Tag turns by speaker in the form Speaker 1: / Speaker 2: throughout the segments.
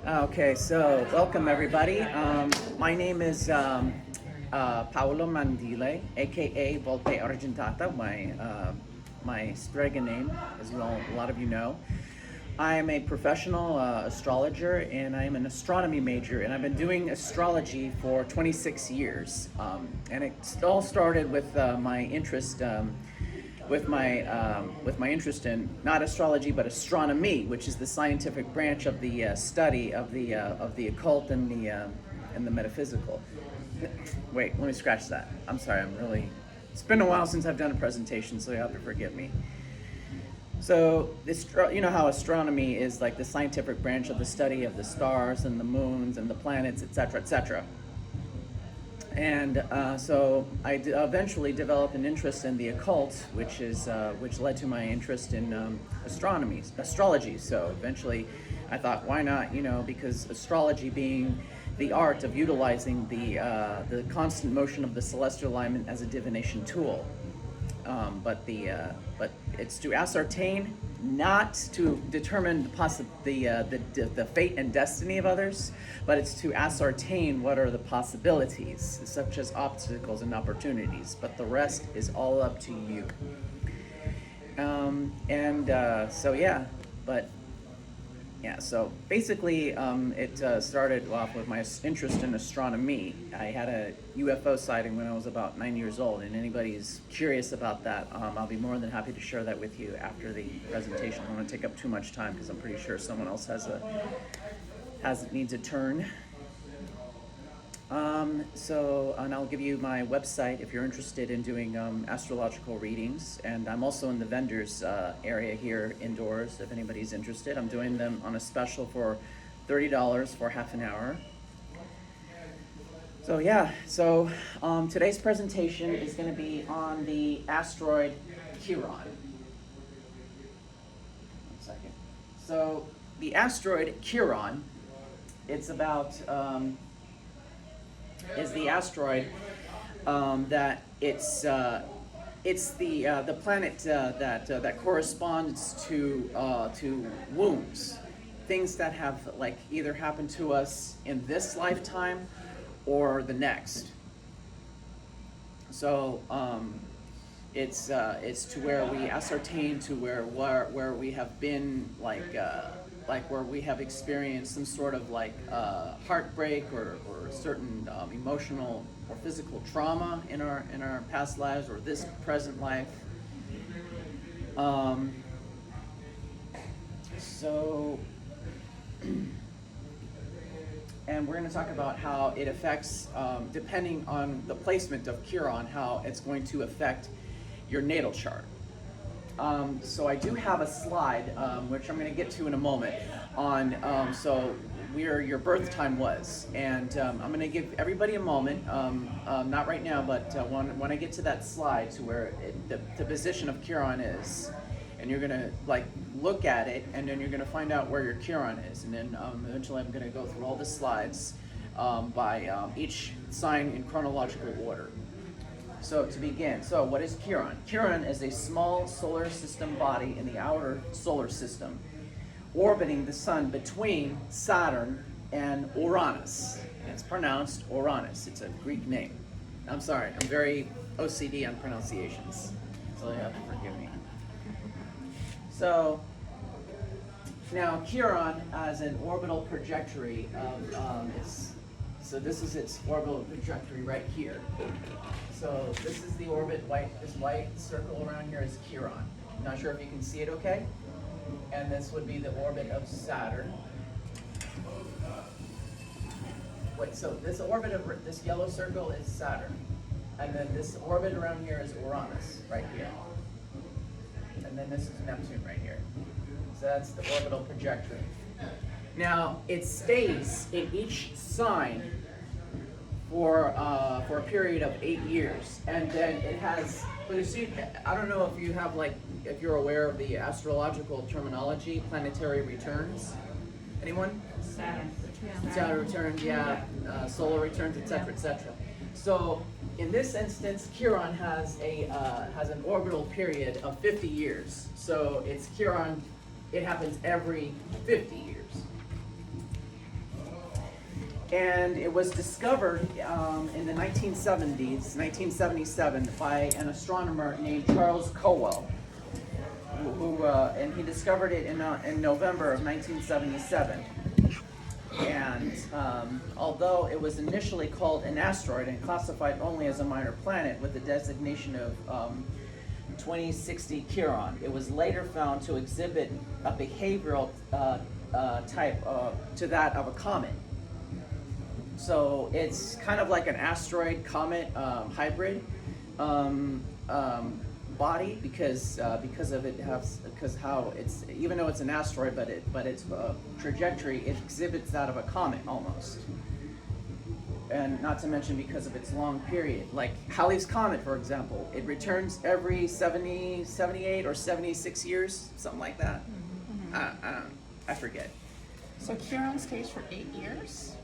Speaker 1: Okay, so welcome everybody. My name is Paolo Mandile, aka Volpe Argentata, my Sprega name, as well a lot of you know. I am a professional astrologer and I am an astronomy major, and I've been doing astrology for 26 years. And it all started with my interest. With my interest in not astrology but astronomy, which is the scientific branch of the study of the occult and the metaphysical. Wait, let me scratch that. I'm sorry. It's been a while since I've done a presentation, so you have to forgive me. So you know how astronomy is like the scientific branch of the study of the stars and the moons and the planets, etc., etc. And so I eventually developed an interest in the occult, which led to my interest in astrology. So eventually, I thought, why not? Because astrology being the art of utilizing the constant motion of the celestial alignment as a divination tool, but it's to ascertain, not to determine the fate and destiny of others, but it's to ascertain what are the possibilities, such as obstacles and opportunities. But the rest is all up to you. So basically, it started off with my interest in astronomy. I had a UFO sighting when I was about 9 years old, and anybody is curious about that, I'll be more than happy to share that with you after the presentation. I don't want to take up too much time because I'm pretty sure someone else needs a turn. And I'll give you my website if you're interested in doing astrological readings, and I'm also in the vendors area here indoors if anybody's interested. I'm doing them on a special for $30 for half an hour. So today's presentation is going to be on the asteroid Chiron. 1 second. So the asteroid Chiron, it's about is the asteroid that it's the planet that corresponds to wounds, things that have either happened to us in this lifetime or the next. So it's to where we ascertain to where we have been where we have experienced some sort of heartbreak or certain emotional or physical trauma in our past lives or this present life. And we're going to talk about how it affects, depending on the placement of Chiron, how it's going to affect your natal chart. So I do have a slide, which I'm going to get to in a moment, on where your birth time was. And I'm going to give everybody a moment, not right now, but when I get to that slide to where the position of Chiron is. And you're going to look at it, and then you're going to find out where your Chiron is. And then eventually I'm going to go through all the slides by each sign in chronological order. So to begin, what is Chiron? Chiron is a small solar system body in the outer solar system, orbiting the sun between Saturn and Uranus. It's pronounced Uranus. It's a Greek name. I'm sorry, I'm very OCD on pronunciations, so you have to forgive me. So now Chiron has an orbital trajectory of so this is its orbital trajectory right here. So this is the orbit, this white circle around here is Chiron. Not sure if you can see it okay. And this would be the orbit of Saturn. So this orbit of this yellow circle is Saturn. And then this orbit around here is Uranus, right here. And then this is Neptune right here. So that's the orbital trajectory. Now, it stays in each sign for a period of 8 years, and then it has. But you see, I don't know if you have if you're aware of the astrological terminology, planetary returns. Anyone? Saturn returns, yeah, solar returns, etc., etc. So in this instance, Chiron has an orbital period of 50 years. So it's Chiron. It happens every 50 years. And it was discovered in the 1970s, 1977, by an astronomer named Charles Cowell, and he discovered it in November of 1977. And although it was initially called an asteroid and classified only as a minor planet with the designation of 2060 Chiron, it was later found to exhibit a behavioral type to that of a comet. So it's kind of like an asteroid comet hybrid body because of it because how it's, even though it's an asteroid, but its trajectory, it exhibits that of a comet almost. And not to mention because of its long period, like Halley's Comet, for example, it returns every 70, 78 or 76 years, something like that. I forget.
Speaker 2: So Chiron stays for 8 years?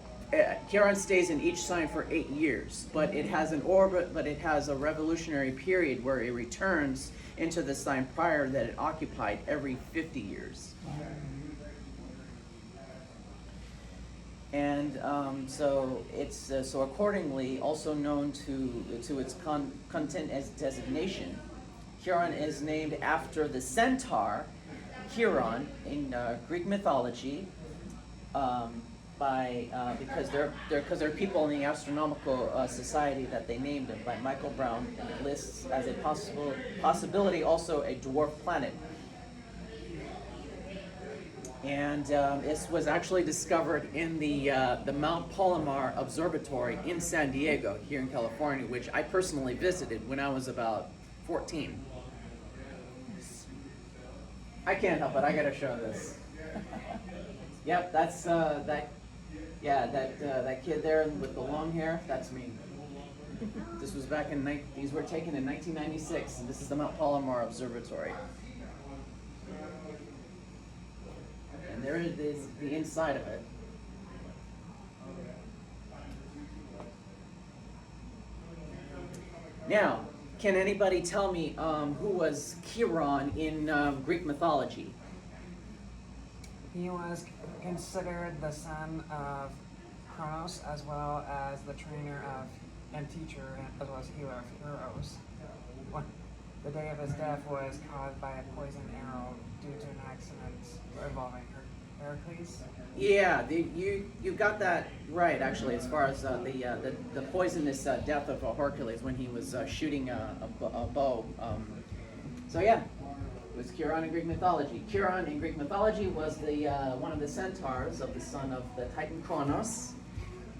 Speaker 1: Chiron stays in each sign for 8 years, but it has an orbit, but it has a revolutionary period where it returns into the sign prior that it occupied every 50 years. And so it's so accordingly also known to its content as designation. Chiron is named after the centaur Chiron in Greek mythology. Because there are people in the astronomical society that they named it by Michael Brown, and it lists as a possibility also a dwarf planet. And it was actually discovered in the Mount Palomar Observatory in San Diego, here in California, which I personally visited when I was about 14. I can't help it. I gotta show this. Yep, that's that. Yeah, that kid there with the long hair, that's me. This was back in, these were taken in 1996, and this is the Mount Palomar Observatory. And there it is, the inside of it. Now, can anybody tell me who was Chiron in Greek mythology?
Speaker 3: He was considered the son of Kronos, as well as the trainer of and teacher, as well as healer of heroes. The day of his death was caused by a poisoned arrow due to an accident involving Heracles.
Speaker 1: Yeah, you got that right, actually, as far as the poisonous death of Hercules when he was shooting a bow. So yeah. It was Chiron in Greek mythology. Chiron in Greek mythology was the one of the centaurs of the son of the Titan Kronos.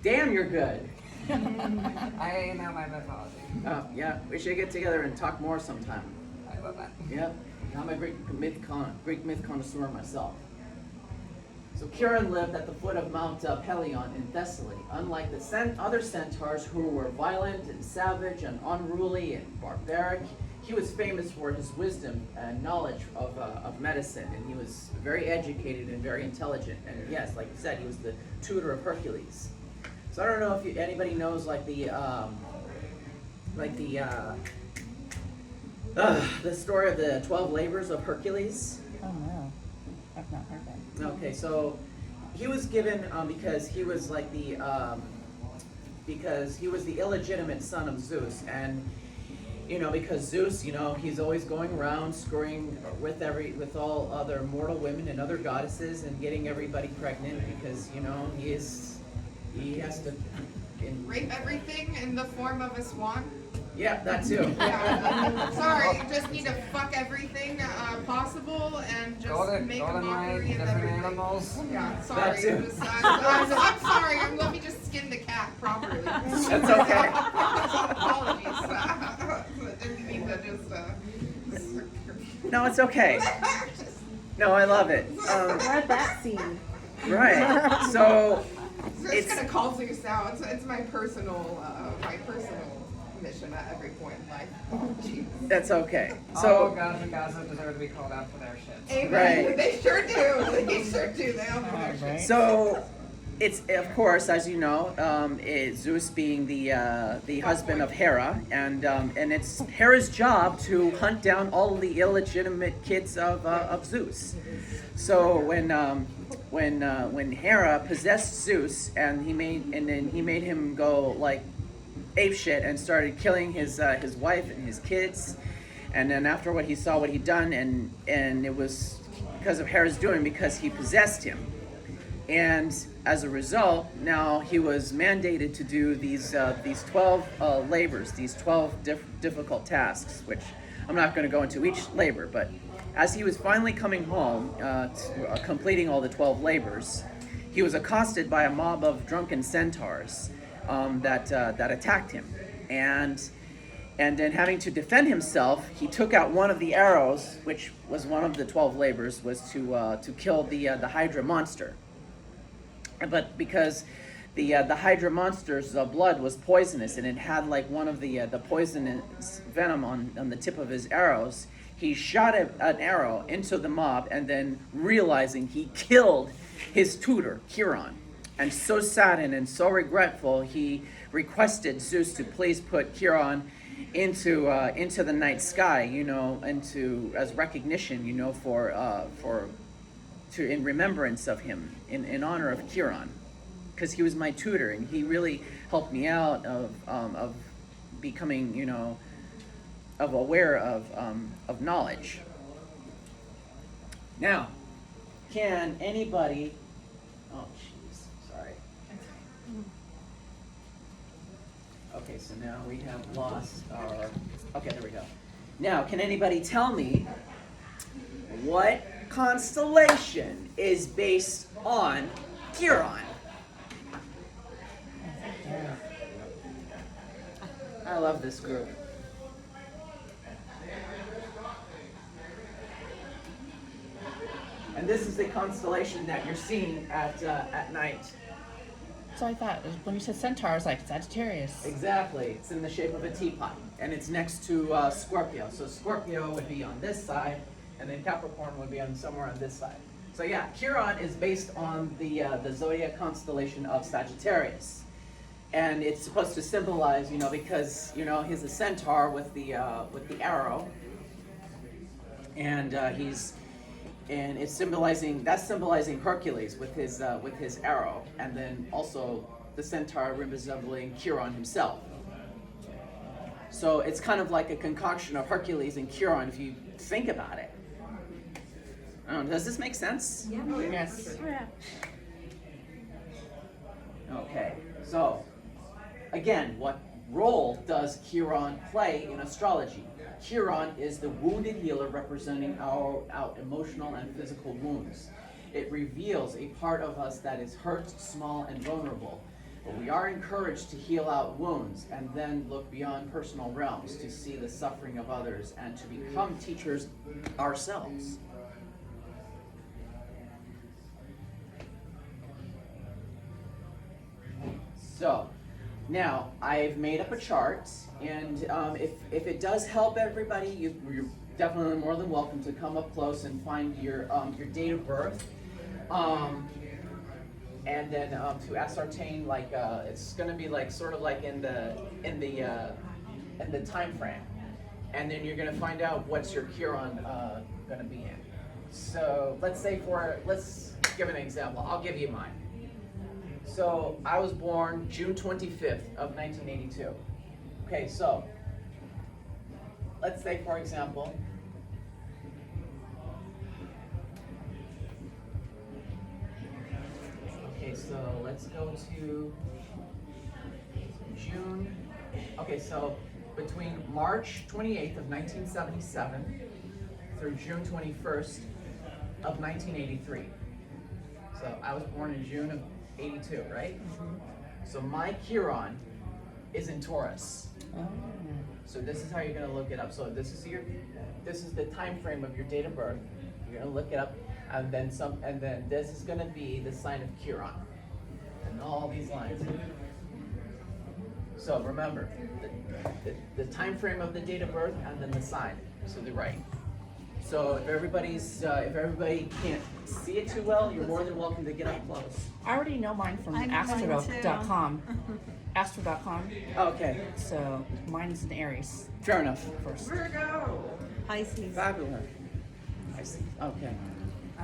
Speaker 1: Damn, you're good.
Speaker 3: I know my mythology.
Speaker 1: Oh, yeah, we should get together and talk more sometime.
Speaker 3: I love that.
Speaker 1: Yep, I'm a Greek myth connoisseur myself. So Chiron lived at the foot of Mount Pelion in Thessaly. Unlike the other centaurs who were violent and savage and unruly and barbaric, he was famous for his wisdom and knowledge of medicine, and he was very educated and very intelligent. And yes, like you said, he was the tutor of Hercules. So I don't know if anybody knows the story of the 12 labors of Hercules.
Speaker 2: Oh no, I've not heard that.
Speaker 1: Okay, so he was given because he was because he was the illegitimate son of Zeus, and because Zeus, he's always going around screwing with all other mortal women and other goddesses and getting everybody pregnant because, he has to
Speaker 4: rape everything in the form of a swan.
Speaker 1: Yeah, that too.
Speaker 4: Yeah. Sorry, you just need to fuck everything possible and just make a mockery of everything.
Speaker 3: Animals.
Speaker 4: Yeah, sorry.
Speaker 1: That too.
Speaker 4: I'm sorry. Let me just skin the cat properly.
Speaker 1: That's okay.
Speaker 4: Apologies. I didn't mean to just.
Speaker 1: No, it's okay. No, I love it.
Speaker 5: Let that scene.
Speaker 1: Right. So
Speaker 4: It's gonna call Zeus out. It's my personal mission at every point in life. Oh, jeez.
Speaker 1: that's okay.
Speaker 3: All
Speaker 1: So
Speaker 3: gods and goddesses deserve to be called out for their shit.
Speaker 4: Amen.
Speaker 1: Right.
Speaker 4: They sure do. They sure do. They all know their shit.
Speaker 2: Right?
Speaker 1: So it's, of course, as you know, Zeus being the husband of Hera, and it's Hera's job to hunt down all the illegitimate kids of Zeus. So when Hera possessed Zeus and then he made him go like ape shit and started killing his wife and his kids, and then after what he saw what he'd done, and it was because of Hera's doing, because he possessed him, and as a result now he was mandated to do these 12 labors, these 12 difficult tasks, which I'm not going to go into each labor, but as he was finally coming home, completing all the 12 labors, he was accosted by a mob of drunken centaurs that attacked him, and then having to defend himself, he took out one of the arrows, which was one of the 12 labors, was to kill the Hydra monster. But because the Hydra monster's blood was poisonous and it had like one of the poisonous venom on the tip of his arrows, he shot an arrow into the mob, and then realizing he killed his tutor, Chiron. And so saddened and so regretful, he requested Zeus to please put Chiron into the night sky, as recognition, in remembrance of him, in honor of Chiron, because he was my tutor and he really helped me out of becoming, aware of knowledge. Now, can anybody? Oh, jeez, sorry. Okay, so now we have lost our. Okay, there we go. Now, can anybody tell me what constellation is based on Chiron? I love this group. And this is the constellation that you're seeing at night.
Speaker 2: So I thought when you said centaur, I was like Sagittarius.
Speaker 1: Exactly. It's in the shape of a teapot, and it's next to Scorpio. So Scorpio would be on this side, and then Capricorn would be on somewhere on this side. So yeah, Chiron is based on the zodiac constellation of Sagittarius, and it's supposed to symbolize, because he's a centaur with the arrow, and it's symbolizing Hercules with his arrow, and then also the centaur resembling Chiron himself. So it's kind of like a concoction of Hercules and Chiron if you think about it. I don't know, does this make sense?
Speaker 4: Yeah.
Speaker 2: Yes.
Speaker 1: Okay, so again, what role does Chiron play in astrology? Chiron is the wounded healer representing our emotional and physical wounds. It reveals a part of us that is hurt, small, and vulnerable. But we are encouraged to heal out wounds and then look beyond personal realms to see the suffering of others and to become teachers ourselves. So, now I've made up a chart, and if it does help everybody, you're definitely more than welcome to come up close and find your date of birth, and then to ascertain it's going to be sort of like in the time frame, and then you're going to find out what's your Chiron going to be in. So let's give an example. I'll give you mine. So I was born June 25th of 1982. Okay, so let's say, for example, so let's go to June. Okay, so between March 28th of 1977 through June 21st of 1983. So I was born in June of 82, right? Mm-hmm. So my Chiron is in Taurus.
Speaker 2: Oh.
Speaker 1: So this is how you're going to look it up. So this is the time frame of your date of birth. You're going to look it up, and then this is going to be the sign of Chiron, and all these lines. So remember the time frame of the date of birth, and then the sign. So they're right. So if everybody can't see it too well, you're more than welcome to get up close.
Speaker 2: I already know mine from
Speaker 5: I know mine
Speaker 2: astro.com. Astro.com.
Speaker 1: Okay,
Speaker 2: So mine is in Aries
Speaker 1: fair enough.
Speaker 2: first.
Speaker 4: Virgo.
Speaker 5: Pisces.
Speaker 1: Fabulous. I see. Okay.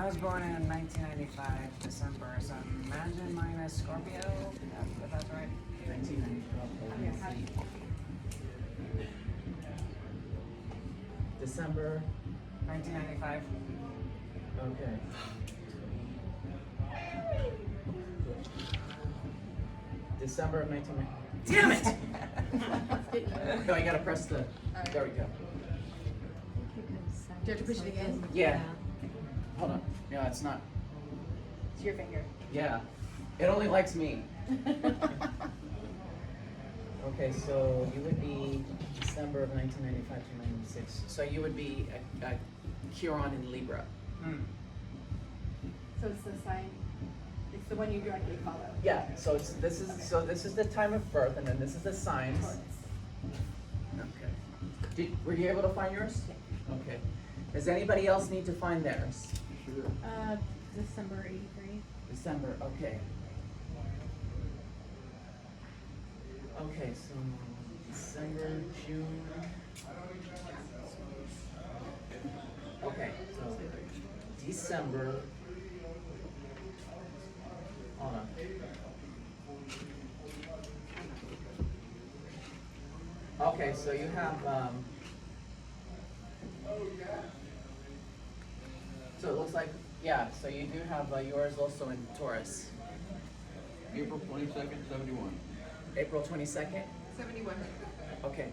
Speaker 3: I was born in 1995, December, so imagine minus Scorpio, if that's right.
Speaker 1: 1995. December.
Speaker 3: 1995.
Speaker 1: Okay. December of 1990. Damn it! No, you gotta press the. There we go.
Speaker 6: Do you have to push it again?
Speaker 1: Yeah. Hold on. Yeah, it's not.
Speaker 6: It's your finger.
Speaker 1: Yeah. It only likes me. Okay, so you would be December of 1995 to 96. So you would be a Chiron in Libra.
Speaker 3: Hmm.
Speaker 6: So it's the sign, it's the one you directly follow.
Speaker 1: Yeah. So this is the time of birth, and then this is the signs. Okay. Were you able to find yours?
Speaker 6: Yeah.
Speaker 1: Okay. Does anybody else need to find theirs?
Speaker 5: December 83.
Speaker 1: December. Okay. Okay. So December, June. Okay. So December. Hold on. Okay, so you have, so it looks like, yeah, so you do have yours also in Taurus.
Speaker 7: April 22nd, 71.
Speaker 1: April 22nd?
Speaker 4: 71.
Speaker 1: Okay.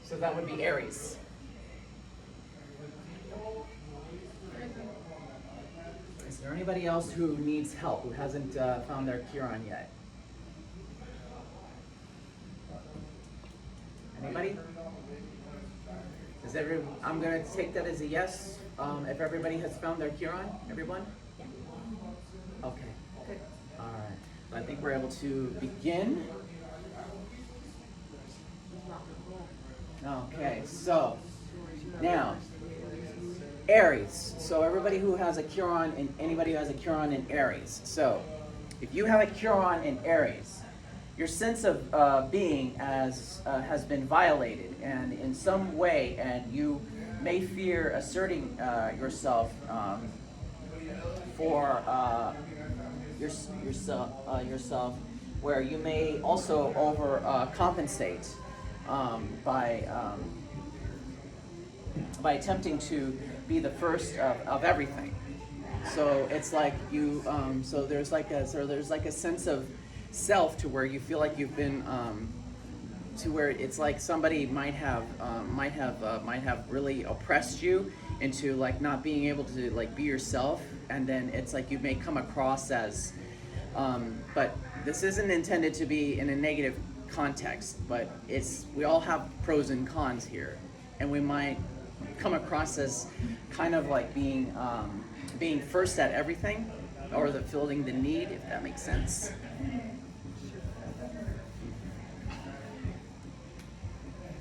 Speaker 1: So that would be Aries. Is there anybody else who needs help, who hasn't found their Chiron yet? Anybody? I'm gonna take that as a yes. If everybody has found their Chiron, everyone? Okay.
Speaker 6: Good.
Speaker 1: All right. So I think we're able to begin. Okay, so now Aries. So everybody who has a Chiron and anybody who has a Chiron in Aries. So if you have a Chiron in Aries, your sense of being has been violated, and in some way, and you may fear asserting yourself for yourself, where you may also overcompensate by attempting to be the first of everything. So it's like you. So there's like a sense of self to where you feel like you've been to where it's like somebody might have really oppressed you into like not being able to like be yourself, and then it's like you may come across as but this isn't intended to be in a negative context, but we all have pros and cons here, and we might come across as kind of like being first at everything, or feeling the need, if that makes sense.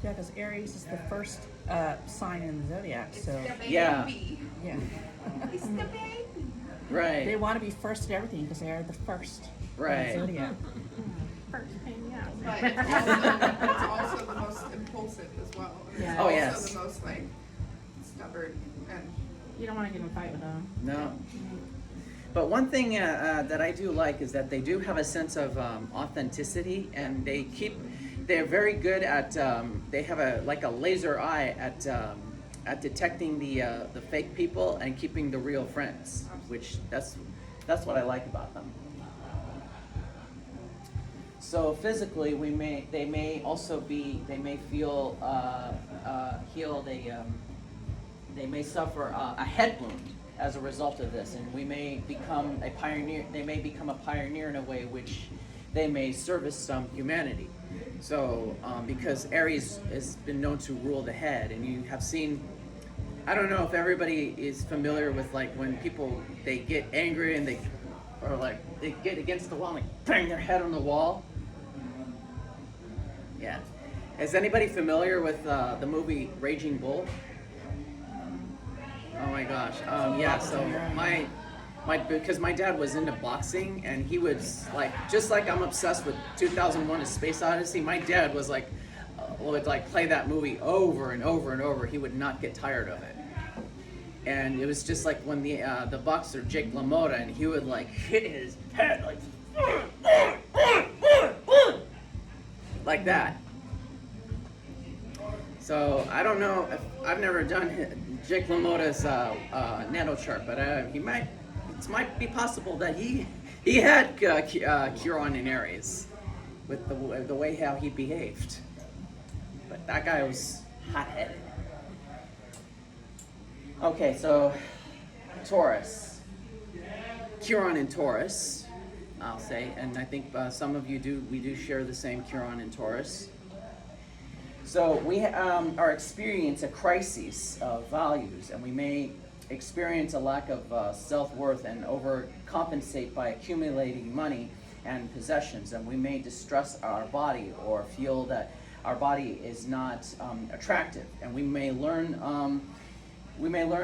Speaker 2: Yeah, because Aries is the first sign in the zodiac, so
Speaker 4: The baby.
Speaker 1: Yeah.
Speaker 2: yeah.
Speaker 4: It's the baby.
Speaker 1: Right.
Speaker 2: They want to be first at everything because they are the first
Speaker 1: Right.
Speaker 2: in the zodiac.
Speaker 5: First thing, yeah.
Speaker 4: But it's also the most impulsive as well. And
Speaker 2: Yeah.
Speaker 4: It's
Speaker 1: Oh,
Speaker 4: also
Speaker 1: yes.
Speaker 4: the most like stubborn and
Speaker 5: You don't want to get in a fight with them.
Speaker 1: No. But one thing that I do like is that they do have a sense of authenticity, and they're very good at, they have a laser eye at detecting the fake people and keeping the real friends, which that's what I like about them. So physically, they may feel healed. They may suffer a head wound as a result of this, and we may become a pioneer. They may become a pioneer in a way which they may service some humanity. So because Aries has been known to rule the head, and you have seen. I don't know if everybody is familiar with like when people they get angry and they get against the wall and like bang their head on the wall. Yeah. Is anybody familiar with the movie Raging Bull? Oh my gosh. Yeah. So because my dad was into boxing, and he was like, just like I'm obsessed with 2001: A Space Odyssey. My dad was like, would like play that movie over and over and over. He would not get tired of it. And it was just like when the boxer Jake LaMotta, and he would like hit his head like that. So I don't know if I've never done Jake LaMotta's natal chart, but it might be possible that he had Chiron in Aries with the way how he behaved. But that guy was hot-headed. Okay, so Taurus, Chiron in Taurus, I'll say, and I think some of you we do share the same Chiron in Taurus. So we are experience a crisis of values, and we may experience a lack of self-worth and overcompensate by accumulating money and possessions, and we may distrust our body or feel that our body is not attractive, and we may learn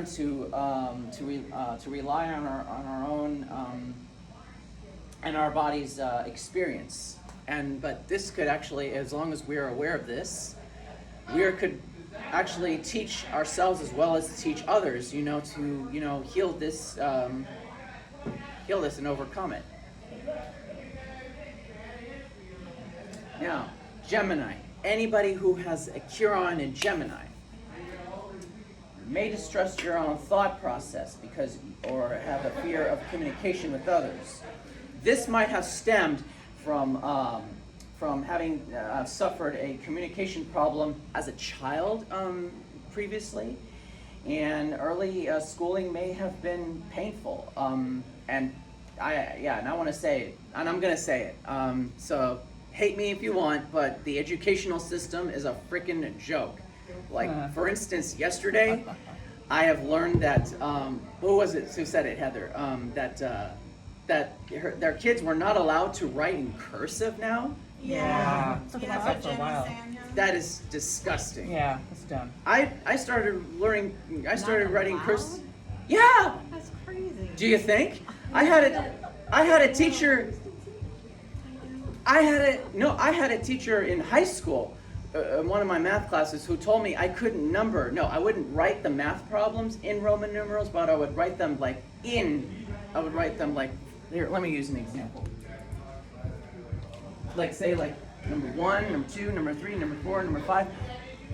Speaker 1: to rely on our own and our body's experience. But this could actually, as long as we are aware of this, could actually teach ourselves as well as teach others, to heal this and overcome it. Now, Gemini. Anybody who has a Chiron in Gemini may distrust your own thought process or have a fear of communication with others. This might have stemmed from having suffered a communication problem as a child previously, and early schooling may have been painful. And I want to say it, and I'm going to say it. So hate me if you want, but the educational system is a freaking joke. Like, for instance, yesterday, I have learned that, who was it who said it, Heather? That their kids were not allowed to write in cursive now.
Speaker 2: Yeah.
Speaker 3: That's
Speaker 2: That's for a while.
Speaker 1: That is disgusting.
Speaker 2: Yeah, it's done.
Speaker 1: I started writing cursive. Yeah.
Speaker 6: That's crazy.
Speaker 1: Do you think? I had a teacher. I had a teacher in high school, in one of my math classes, who told me I couldn't number. No, I wouldn't write the math problems in Roman numerals, but I would write them like here, let me use an example. Like say like number 1, number 2, number 3, number 4, number 5,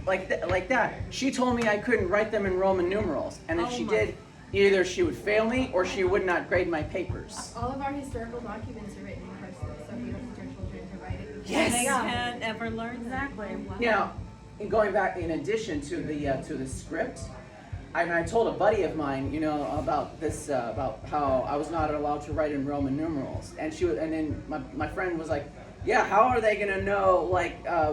Speaker 1: like that. She told me I couldn't write them in Roman numerals, and if she did, either she would fail me or she would not grade my papers.
Speaker 6: All of our historical documents are written in cursive, so we don't teach our children to write it.
Speaker 1: Yes.
Speaker 8: They can't ever learn
Speaker 5: Exactly.
Speaker 1: Now, in going back, in addition to the script, I told a buddy of mine, about this, about how I was not allowed to write in Roman numerals, and then my friend was like, yeah, how are they gonna know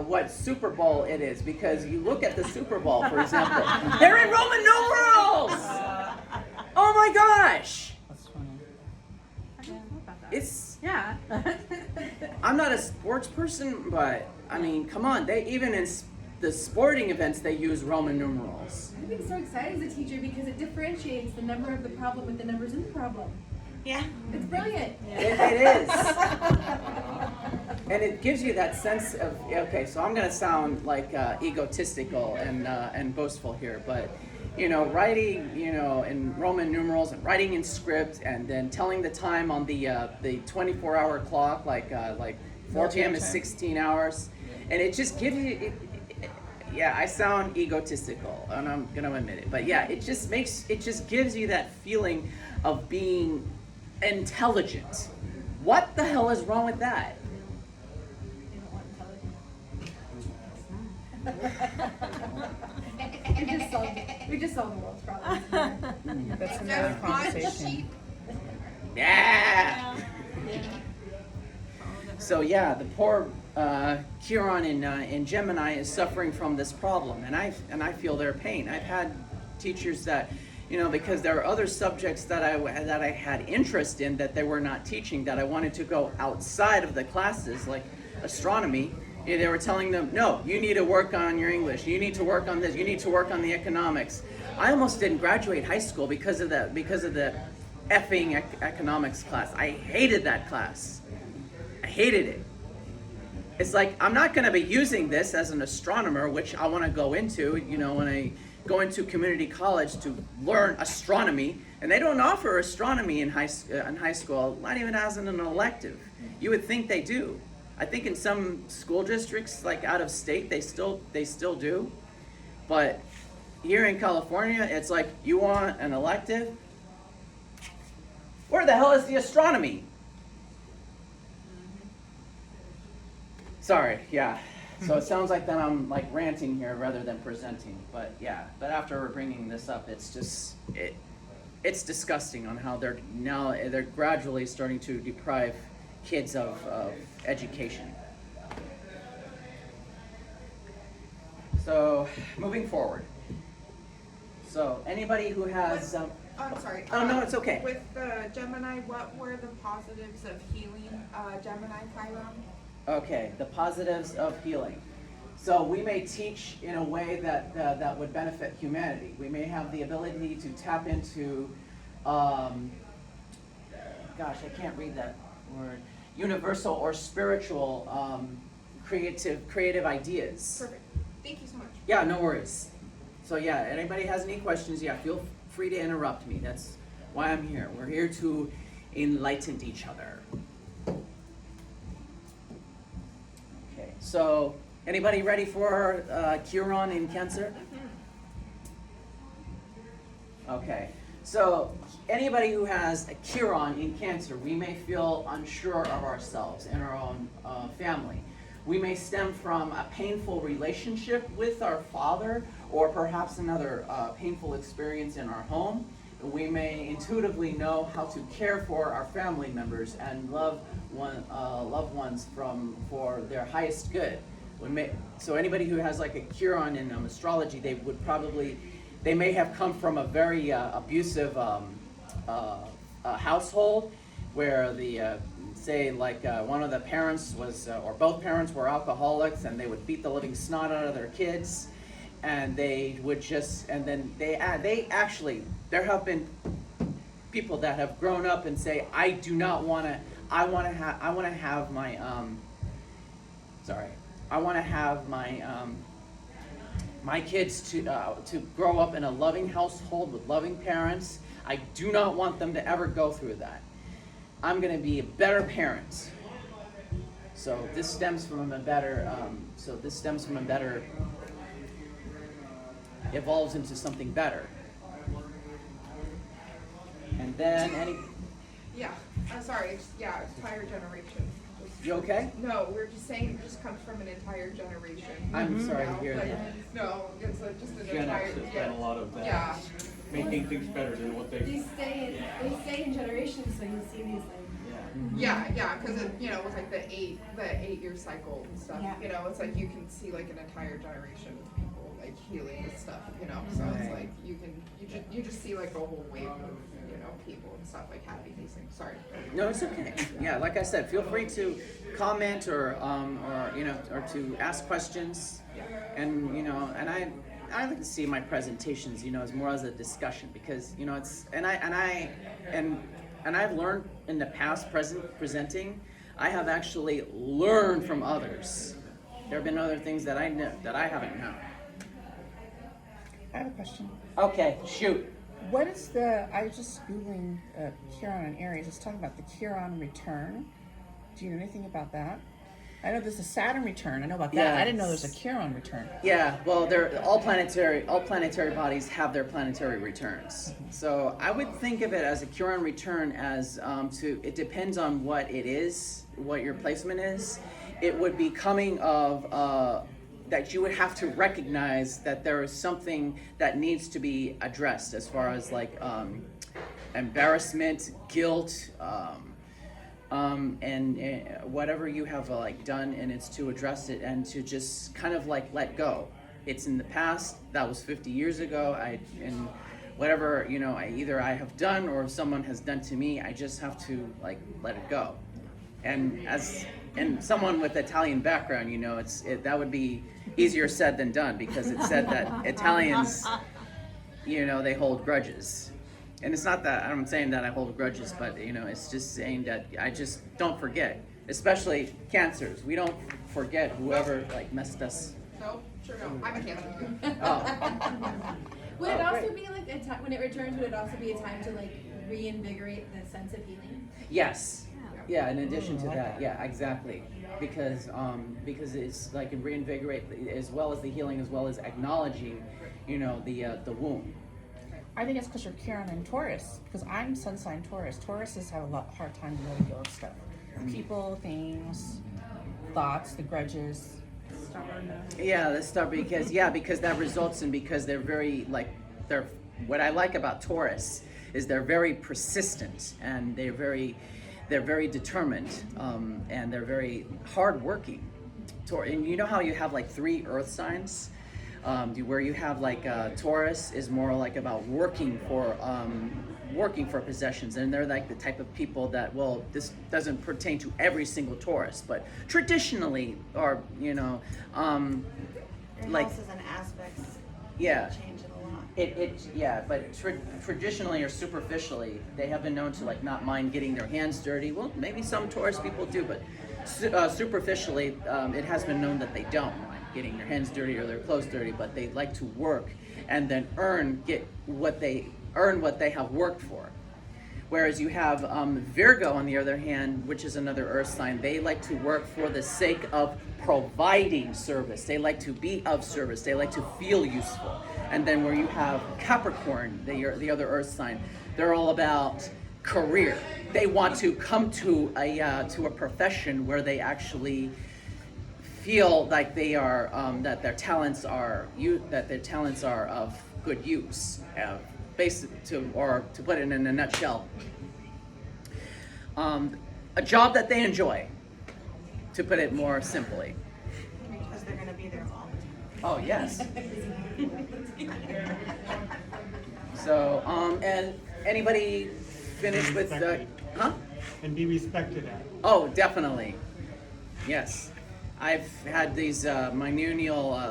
Speaker 1: what Super Bowl it is? Because you look at the Super Bowl, for example, they're in Roman numerals. Oh my gosh!
Speaker 2: That's funny.
Speaker 5: I didn't know about that.
Speaker 1: It's
Speaker 5: Yeah.
Speaker 1: I'm not a sports person, but I mean, come on, they even in the sporting events they use Roman numerals.
Speaker 6: I've been so excited as a teacher because it differentiates the number of the problem with the numbers in the problem.
Speaker 8: Yeah.
Speaker 6: It's brilliant.
Speaker 1: It is. And it gives you that sense of, okay, so I'm going to sound like egotistical and boastful here, but, writing, in Roman numerals and writing in script and then telling the time on the 24-hour clock, like 4 p.m. is 16 hours. And it just gives you, I sound egotistical, and I'm going to admit it. But yeah, it just gives you that feeling of being intelligent. What the hell is wrong with that?
Speaker 6: We just solved the world's problems.
Speaker 2: That's another conversation.
Speaker 1: Yeah. So yeah, the poor Chiron in Gemini is suffering from this problem, and I feel their pain. I've had teachers that, because there are other subjects that I had interest in that they were not teaching, that I wanted to go outside of the classes, like astronomy. They were telling them, no, you need to work on your English. You need to work on this. You need to work on the economics. I almost didn't graduate high school because of the effing economics class. I hated that class. I hated it. It's like, I'm not going to be using this as an astronomer, which I want to go into, when I go into community college to learn astronomy, and they don't offer astronomy in high school, not even as an elective. You would think they do. I think in some school districts, like out of state, they still do. But here in California, it's like, you want an elective? Where the hell is the astronomy? Sorry, yeah. So it sounds like that I'm like ranting here rather than presenting, but yeah. But after we're bringing this up, it's just it's disgusting on how they're gradually starting to deprive kids of education. So moving forward. So anybody who has
Speaker 4: I'm sorry.
Speaker 1: Oh, no, it's okay.
Speaker 4: With the Gemini, what were the positives of healing Gemini Chiron?
Speaker 1: Okay, the positives of healing. So we may teach in a way that would benefit humanity. We may have the ability to tap into, gosh, I can't read that word, universal or spiritual creative ideas.
Speaker 4: Perfect. Thank you so much.
Speaker 1: Yeah, no worries. So yeah, anybody has any questions, yeah, feel free to interrupt me. That's why I'm here. We're here to enlighten each other. Okay, so anybody ready for Chiron in Cancer? Okay, so anybody who has a Chiron in Cancer, we may feel unsure of ourselves and our own family. We may stem from a painful relationship with our father, or perhaps another painful experience in our home. We may intuitively know how to care for our family members and loved ones for their highest good. So anybody who has like a Chiron in astrology, they may have come from a very abusive household where say like one of the parents was, or both parents were alcoholics, and they would beat the living snot out of their kids, and they would just, and then there have been people that have grown up and say, I want to have my kids to grow up in a loving household with loving parents. I do not want them to ever go through that. I'm going to be a better parent. So this stems from a better, evolves into something better. And then
Speaker 4: Yeah, I'm sorry. Entire generation.
Speaker 1: You okay?
Speaker 4: No, we're just saying it just comes from an entire generation.
Speaker 1: I'm sorry to hear
Speaker 4: Like,
Speaker 1: that.
Speaker 4: no, it's just an
Speaker 7: Gen
Speaker 4: entire.
Speaker 7: X has done a lot of that.
Speaker 4: Yeah.
Speaker 7: Making things better than what they.
Speaker 6: They stay in generations, so you see these
Speaker 4: Yeah, because it was like the 8-year cycle and stuff.
Speaker 6: Yeah.
Speaker 4: It's like you can see like an entire generation of people like healing and stuff. So it's
Speaker 1: Right.
Speaker 4: like you just see like a whole wave of people and stuff like happy facing. Sorry.
Speaker 1: No, it's okay. Yeah, like I said, feel free to comment or to ask questions. And and I like to see my presentations, as more as a discussion, because it's and I've learned in the past presenting, I have actually learned from others. There have been other things that I know that I haven't known.
Speaker 2: I have a question.
Speaker 1: Okay, shoot.
Speaker 2: I was just Googling Chiron and Aries. It's talking about the Chiron return. Do you know anything about that? I know there's a Saturn return. I know about that.
Speaker 1: Yeah.
Speaker 2: I didn't know there's a Chiron return.
Speaker 1: Yeah, well, all planetary bodies have their planetary returns. So I would think of it as a Chiron return as it depends on what it is, what your placement is. It would be coming of that you would have to recognize that there is something that needs to be addressed as far as like embarrassment, guilt, and whatever you have done, and it's to address it and to just kind of let go. It's in the past. That was 50 years ago. And whatever I have done or someone has done to me, I just have to let it go. And as someone with Italian background, that would be easier said than done, because it said that Italians they hold grudges. And it's not that I'm saying that I hold grudges, but it's just saying that I just don't forget, especially cancers. We don't forget whoever like messed us.
Speaker 4: No, sure no. I'm a Cancer.
Speaker 1: Oh,
Speaker 6: Would it
Speaker 1: Oh,
Speaker 6: also
Speaker 1: great.
Speaker 6: be like a time when it returns? Would it also be a time to like reinvigorate the sense of healing?
Speaker 1: yes. Yeah, in addition to
Speaker 2: like
Speaker 1: that,
Speaker 2: that.
Speaker 1: yeah, exactly. Because it's like reinvigorate as well as the healing, as well as acknowledging, the wound.
Speaker 2: I think it's because you're Chiron in Taurus, because I'm sun sign Taurus. Tauruses have a hard time letting go of stuff. People, things, thoughts, the grudges.
Speaker 1: Yeah, that's stuff because that results in because they're very they're what I like about Taurus is they're very persistent and they're very determined and they're very hardworking. And you know how you have like 3 earth signs, where you have like Taurus is more like about working for possessions, and they're like the type of people that, well, this doesn't pertain to every single Taurus, but traditionally, or
Speaker 5: Your
Speaker 1: like
Speaker 5: houses and aspects
Speaker 1: yeah.
Speaker 5: change it a lot.
Speaker 1: But traditionally or superficially, they have been known to like not mind getting their hands dirty. Well, maybe some Taurus people do, but superficially, it has been known that they don't mind getting their hands dirty or their clothes dirty, but they like to work and then earn what they have worked for. Whereas you have Virgo, on the other hand, which is another earth sign, they like to work for the sake of providing service. They like to be of service. They like to feel useful. And then where you have Capricorn, the other earth sign, they're all about career. They want to come to a profession where they actually feel like they are that their talents are of good use. To put it in a nutshell, a job that they enjoy, to put it more simply.
Speaker 5: Because they're going to be there all the time.
Speaker 1: Oh, yes. So, and anybody finished with huh?
Speaker 8: And be respected at.
Speaker 1: Oh, definitely. Yes. I've had these manual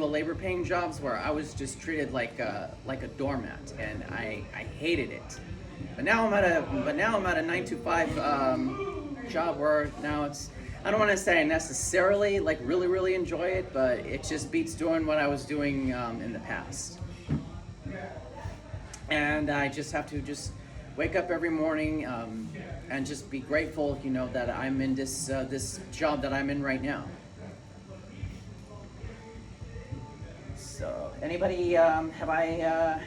Speaker 1: labor paying jobs where I was just treated like a doormat, and I hated it. But now I'm at a 9-to-5 job where now I don't want to say I necessarily like really enjoy it, but it just beats doing what I was doing in the past. And I just have to just wake up every morning and just be grateful, that I'm in this job that I'm in right now. So, anybody, have I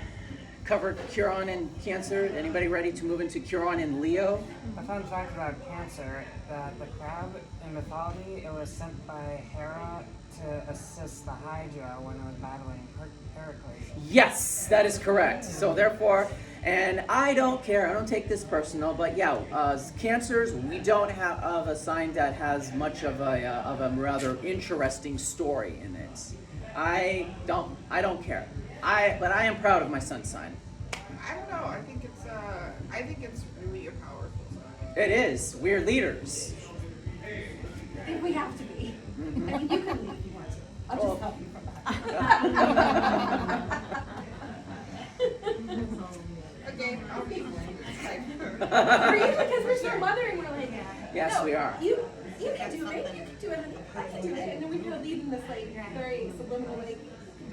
Speaker 1: covered Chiron and Cancer? Anybody ready to move into Chiron and Leo?
Speaker 3: A fun fact about Cancer, that the crab in mythology, it was sent by Hera to assist the Hydra when it was battling Heracles.
Speaker 1: Yes, that is correct. So therefore, and I don't care, I don't take this personal, but yeah, Cancers, we don't have a sign that has much of a rather interesting story in it. I don't care. But I am proud of my sun sign.
Speaker 4: I don't know. I think it's really a powerful sign.
Speaker 1: It is. We're leaders.
Speaker 6: I think we have to be. I mean, you can leave if you want to. I'll just help you from that.
Speaker 4: Again, I'll be
Speaker 6: For you, because we're so mothering, we're like,
Speaker 1: Yes,
Speaker 6: no,
Speaker 1: we are.
Speaker 6: You can do it, you can do it, and I can do it, and then we kind of lead in this like very subliminal like.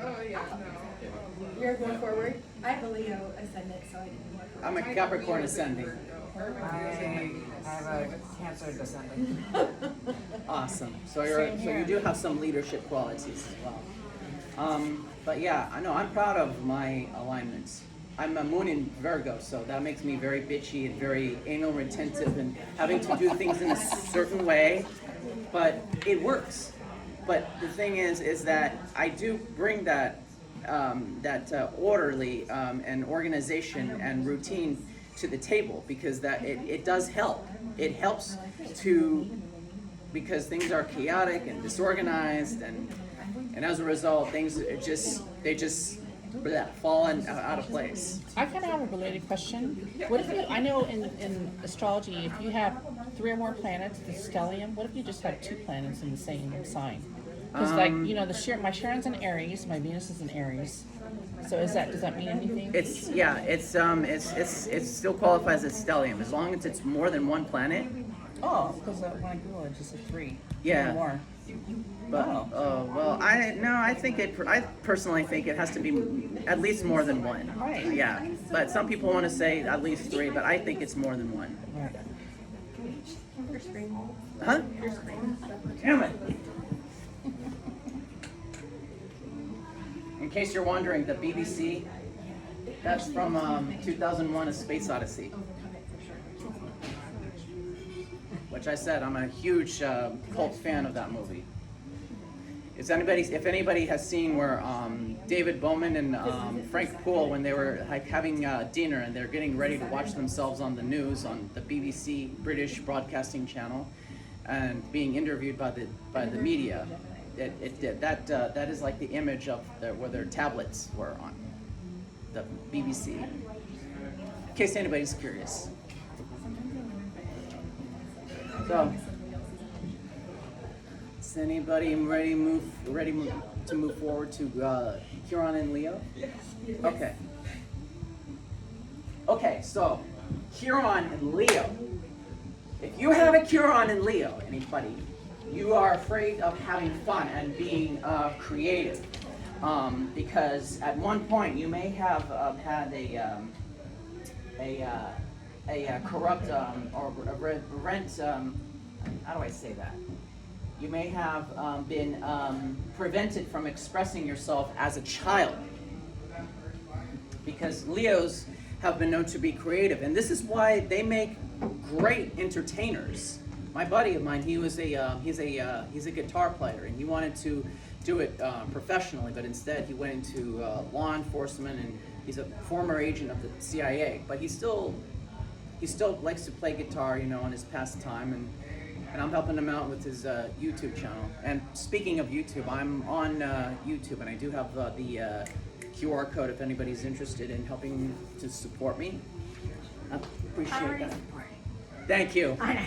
Speaker 4: Oh yeah, no.
Speaker 6: You're going forward. I have a Leo ascendant, so I can work.
Speaker 1: I'm a Capricorn ascending.
Speaker 3: I have a Cancer descendant.
Speaker 1: Awesome. So
Speaker 2: Same
Speaker 1: you
Speaker 2: here.
Speaker 1: do have some leadership qualities as well. But yeah, I know I'm proud of my alignments. I'm a moon in Virgo, so that makes me very bitchy and very anal retentive and having to do things in a certain way, but it works. But the thing is that I do bring that orderly and organization and routine to the table, because that it does help. It helps because things are chaotic and disorganized, and as a result, things they just fall out of place.
Speaker 2: I kind of have a related question. What if I know in astrology, if you have 3 or more planets, the stellium, what if you just have 2 planets in the same sign? Because like my Chiron's in Aries, my Venus is in Aries. So does that mean anything?
Speaker 1: It still qualifies as stellium as long as it's more than one planet.
Speaker 2: Oh, because when I Google it, just said 3.
Speaker 1: Yeah.
Speaker 2: Even more.
Speaker 1: But I personally think it has to be at least more than one.
Speaker 2: Right.
Speaker 1: Yeah. But some people want to say at least 3, but I think it's more than one.
Speaker 2: Right.
Speaker 1: Huh? Damn it. In case you're wondering, the BBC, that's from 2001: A Space Odyssey. Which I said, I'm a huge cult fan of that movie. If anybody has seen where David Bowman and Frank Poole, when they were like having dinner and they're getting ready to watch themselves on the news on the BBC British Broadcasting Channel, and being interviewed by the media, that is like the image of where their tablets were on the BBC. In case anybody's curious. So, is anybody ready to move forward to Chiron and Leo? Yes. Okay. Okay, so Chiron and Leo. If you have a Chiron and Leo, anybody, you are afraid of having fun and being creative, because at one point you may have had a corrupt or rent. How do I say that? You may have been prevented from expressing yourself as a child, because Leos have been known to be creative, and this is why they make great entertainers. My buddy of mine, he's a guitar player, and he wanted to do it professionally, but instead he went into law enforcement, and he's a former agent of the CIA. But he still likes to play guitar, on his pastime, and I'm helping him out with his YouTube channel. And speaking of YouTube, I'm on YouTube, and I do have the QR code if anybody's interested in helping to support me. I appreciate that. Thank you.
Speaker 2: I'm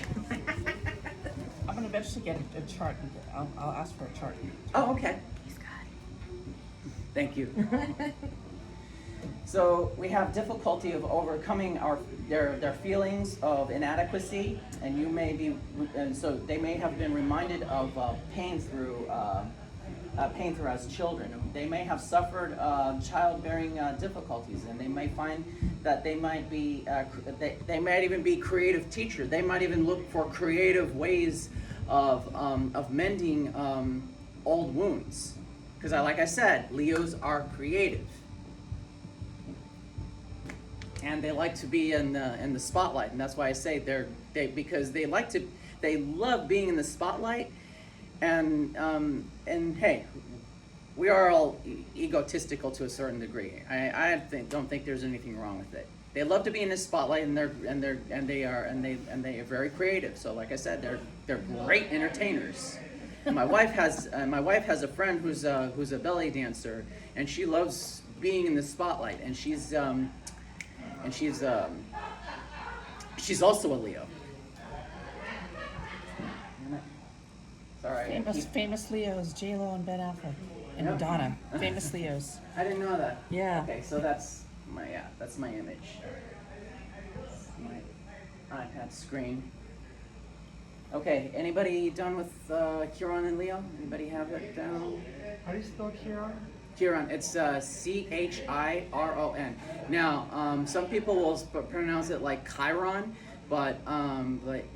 Speaker 2: gonna eventually get a chart. I'll ask for a chart.
Speaker 1: Oh, okay. Thank you. So we have difficulty of overcoming their feelings of inadequacy, and so they may have been reminded of pain through as children. They may have suffered childbearing difficulties, and they may find that they might even be creative teachers. They might even look for creative ways of mending old wounds, because like I said, Leos are creative. And they like to be in the spotlight, and that's why I say because they love being in the spotlight, and hey, we are all egotistical to a certain degree. I don't think there's anything wrong with it. They love to be in the spotlight, and they are very creative. So like I said, they're great entertainers. And my wife has a friend who's a belly dancer, and she loves being in the spotlight, and she's also a Leo. Sorry.
Speaker 2: Famous Leos, J-Lo and Ben Affleck and
Speaker 1: Yep.
Speaker 2: Madonna. Famous Leos.
Speaker 1: I didn't know that.
Speaker 2: Yeah.
Speaker 1: Okay, so that's my image. My iPad screen. Okay, anybody done with Chiron and Leo? Anybody have it down?
Speaker 3: How do you spell Chiron?
Speaker 1: Chiron, it's Chiron. Now, some people will pronounce it like Chiron, but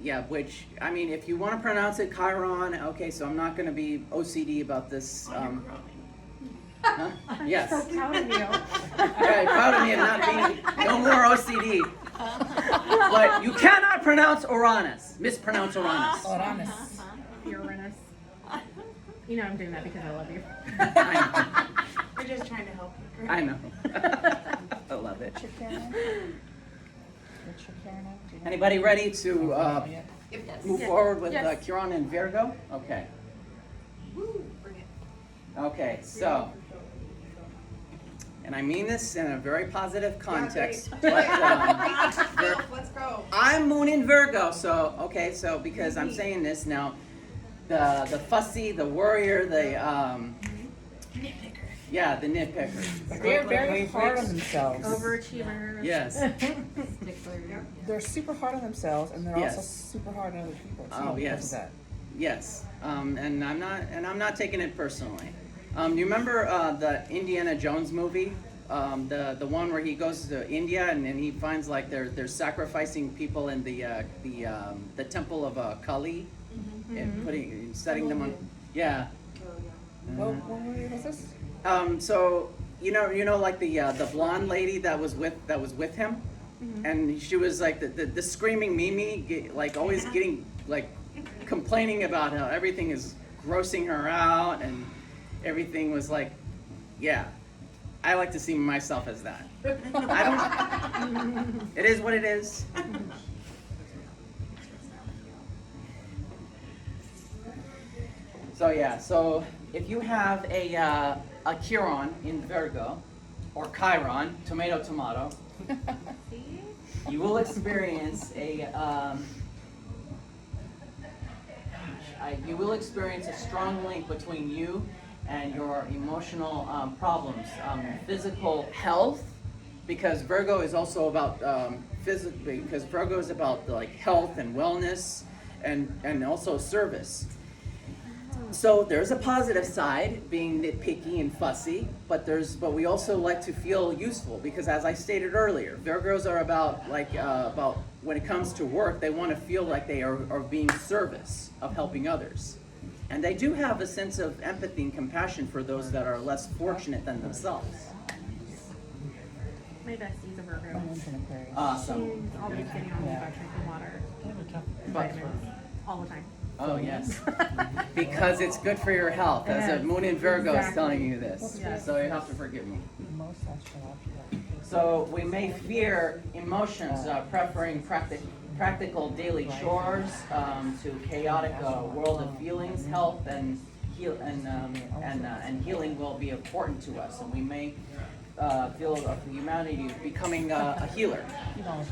Speaker 1: yeah, which, I mean, if you want to pronounce it Chiron, okay, so I'm not going to be OCD about this. Huh? Yes.
Speaker 6: So proud of you.
Speaker 1: Yeah, proud of me of not being, no more OCD. But you cannot mispronounce Uranus.
Speaker 2: Uranus.
Speaker 6: Uranus. You know I'm doing that because I love you.
Speaker 5: We're just trying to help you.
Speaker 1: I know. I love it.
Speaker 2: What's your Chiron? Do you know?
Speaker 1: Anybody ready to
Speaker 2: Yeah.
Speaker 1: move forward with
Speaker 6: Yes.
Speaker 1: Chiron and Virgo? Okay.
Speaker 5: Woo, bring it.
Speaker 1: Okay, so, and I mean this in a very positive context, but
Speaker 4: Let's go.
Speaker 1: I'm Moon in Virgo, so, okay, so because I'm saying this now, the fussy, the worrier, the
Speaker 5: Nitpicker.
Speaker 1: yeah, the nitpicker.
Speaker 2: They're very hard on themselves.
Speaker 5: Overachievers.
Speaker 1: Yes.
Speaker 5: Stickler.
Speaker 2: They're super hard on themselves, and they're
Speaker 1: Yes.
Speaker 2: also super hard on other people too.
Speaker 1: Oh,
Speaker 2: because
Speaker 1: yes.
Speaker 2: of that.
Speaker 1: Yes, and I'm not taking it personally. Do you remember the Indiana Jones movie? The one where he goes to India and he finds like they're sacrificing people in the temple of Kali, and setting them on. Yeah.
Speaker 2: What movie was this?
Speaker 1: So you know like the blonde lady that was with him, and she was like the screaming Mimi, like always getting like complaining about how everything is grossing her out and everything was like, yeah. I like to see myself as that. I don't. It is what it is. So yeah. So if you have a Chiron in Virgo, or Chiron, tomato, you will experience you will experience a strong link between you and your emotional problems, physical health, because Virgo is also about because Virgo is about like health and wellness, and also service. So there's a positive side, being nitpicky and fussy, but we also like to feel useful, because as I stated earlier, Virgos are about when it comes to work, they want to feel like they are being service of helping others. And they do have a sense of empathy and compassion for those that are less fortunate than themselves.
Speaker 5: My bestie's a Virgo.
Speaker 2: Someone's an Aquarius.
Speaker 1: Awesome.
Speaker 5: She's always getting on me about drinking water and
Speaker 1: But-
Speaker 5: vitamins all the time.
Speaker 1: Oh, yes. Because it's good for your health, as a
Speaker 5: Yes,
Speaker 1: moon in Virgo is
Speaker 5: exactly.
Speaker 1: telling you this.
Speaker 5: Yes.
Speaker 1: So you have to forgive me.
Speaker 2: Most astrological.
Speaker 1: So we may fear emotions, preferring practical daily chores to chaotic world of feelings. Health and healing will be important to us, and we may feel of humanity becoming a healer.
Speaker 2: You know,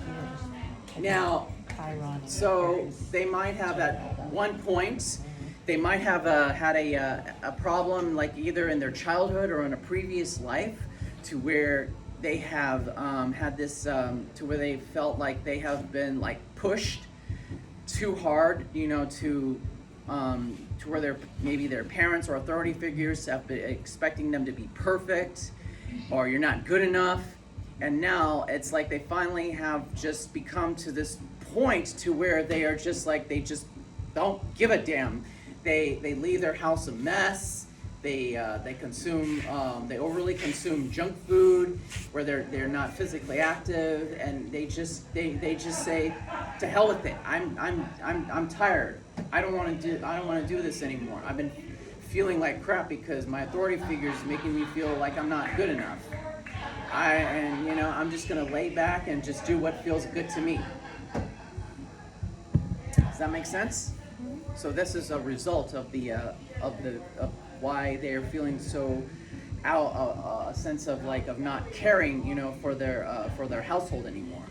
Speaker 1: Now,
Speaker 2: Chiron.
Speaker 1: so they might have at one point, they might have had a problem like either in their childhood or in a previous life, to where they have had this to where they felt like they have been like pushed too hard, to where maybe their parents or authority figures have been expecting them to be perfect, or you're not good enough. And now it's like they finally have just become to this point to where they are just like, they just don't give a damn. They leave their house a mess. They overly consume junk food, where they're not physically active, and they just say, to hell with it. I'm tired. I don't want to do this anymore. I've been feeling like crap because my authority figure is making me feel like I'm not good enough. I'm just gonna lay back and just do what feels good to me. Does that make sense? So this is a result of of why they are feeling so a sense of not caring, for their household anymore,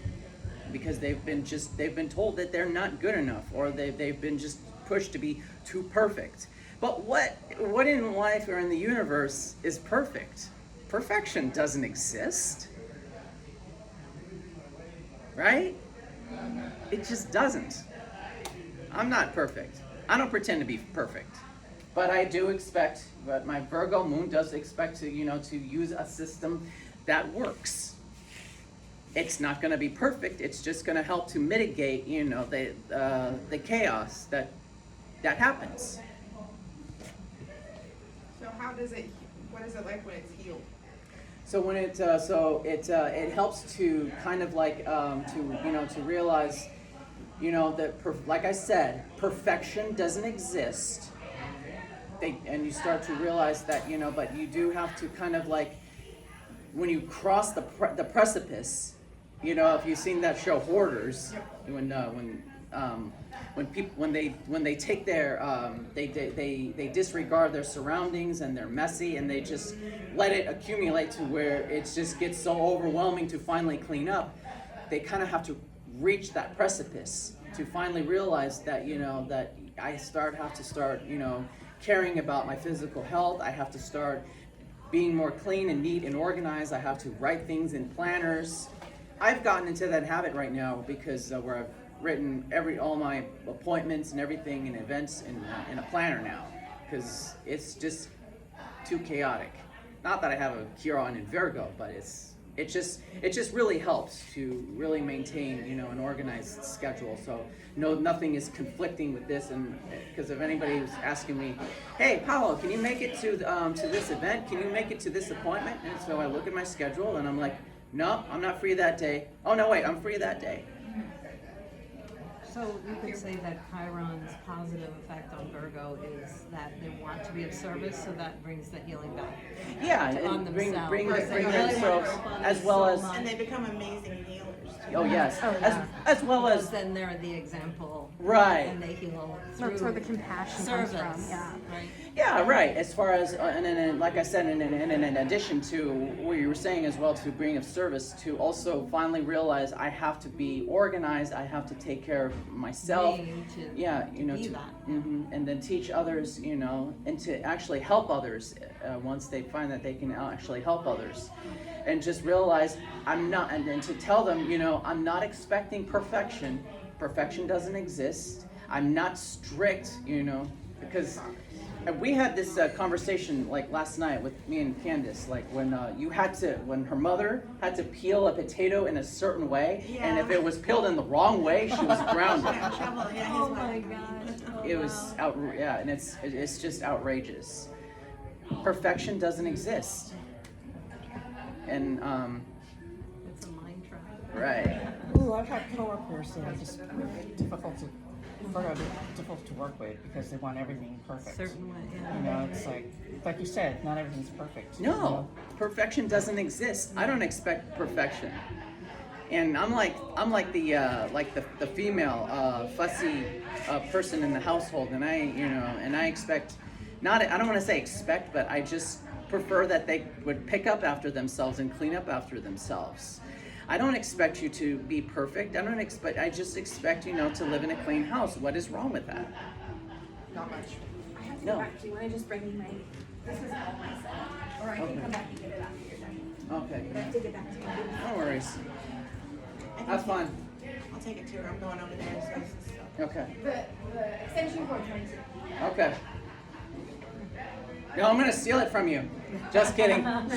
Speaker 1: because they've been told that they're not good enough, or they've been just pushed to be too perfect. But what in life or in the universe is perfect? Perfection doesn't exist, right? It just doesn't. I'm not perfect. I don't pretend to be perfect, but I do expect. But my Virgo moon does expect to use a system that works. It's not going to be perfect. It's just going to help to mitigate the chaos that happens.
Speaker 4: So what is it like when it's healed?
Speaker 1: So when it helps to kind of to realize, that like I said, perfection doesn't exist. And you start to realize that, but you do have to kind of when you cross the precipice, if you've seen that show Hoarders, when they take their they disregard their surroundings, and they're messy, and they just let it accumulate to where it just gets so overwhelming to finally clean up. They kind of have to reach that precipice to finally realize that, you know, that I have to start, you know, caring about my physical health. I have to start being more clean and neat and organized. I have to write things in planners. I've gotten into that habit right now because where I've written all my appointments and everything and events in a planner now, because it's just too chaotic. Not that I have a Chiron in Virgo, but it just really helps to really maintain, you know, an organized schedule. So nothing is conflicting with this. And because if anybody was asking me, hey, Paolo, can you make it to this event? Can you make it to this appointment? And so I look at my schedule and I'm like, no, I'm not free that day. Oh no, wait, I'm free that day.
Speaker 9: So you could say that Chiron's positive effect on Virgo is that they want to be of service, so that brings the healing back.
Speaker 1: Yeah,
Speaker 9: on
Speaker 1: and bring
Speaker 9: themselves.
Speaker 1: bring
Speaker 9: They
Speaker 1: bring
Speaker 9: really want to
Speaker 1: themselves
Speaker 9: help others
Speaker 1: as well
Speaker 9: so
Speaker 1: as
Speaker 9: much.
Speaker 10: And they become amazing healers.
Speaker 1: oh yes,
Speaker 5: Oh, yeah.
Speaker 1: as well
Speaker 9: Because
Speaker 1: as
Speaker 9: then they're the example.
Speaker 1: Right.
Speaker 9: And they heal through
Speaker 5: That's where the compassion
Speaker 9: service.
Speaker 5: comes from. Yeah.
Speaker 9: Right.
Speaker 1: yeah, right. As far as and then like I said, and in addition to what you were saying as well, to bring of service, to also finally realize I have to be organized. I have to take care of myself.
Speaker 9: Being to
Speaker 1: Yeah, you know,
Speaker 9: be
Speaker 1: to,
Speaker 9: that.
Speaker 1: and then teach others, you know, and to actually help others once they find that they can actually help others, and just realize I'm not, and then to tell them, you know, I'm not expecting perfection. Perfection doesn't exist. I'm not strict, you know, because we had this conversation like last night with me and Candace, like when when her mother had to peel a potato in a certain way, and if it was peeled in the wrong way, she was grounded.
Speaker 10: Yeah, trouble. Yeah,
Speaker 9: Oh
Speaker 10: his
Speaker 9: my
Speaker 10: wife.
Speaker 9: gosh. Oh,
Speaker 1: It was
Speaker 9: wow.
Speaker 1: and it's just outrageous. Perfection doesn't exist, and
Speaker 9: It's a mind trap.
Speaker 1: right,
Speaker 2: Ooh, I've had coworkers that are just difficult to work with because they want everything perfect.
Speaker 9: Certain way,
Speaker 2: You
Speaker 9: yeah.
Speaker 2: know, it's like you said, not everything's perfect. you
Speaker 1: no,
Speaker 2: know?
Speaker 1: perfection doesn't exist. I don't expect perfection, and I'm like the female fussy person in the household, and I expect I don't want to say expect, but I just prefer that they would pick up after themselves and clean up after themselves. I don't expect you to be perfect. I just expect, you know, to live in a clean house. What is wrong with that?
Speaker 4: Not much.
Speaker 6: I have to
Speaker 1: No.
Speaker 6: go back to you when I just bring you this is all my stuff. Or I can come back and get it after you're done.
Speaker 1: Okay,
Speaker 6: I have to get back to you.
Speaker 1: no worries. Have fun.
Speaker 10: I'll take it to her. I'm going over there. So this is
Speaker 1: Okay,
Speaker 6: The extension cord trying to.
Speaker 1: okay. No, I'm gonna steal it from you. Just kidding.
Speaker 4: Have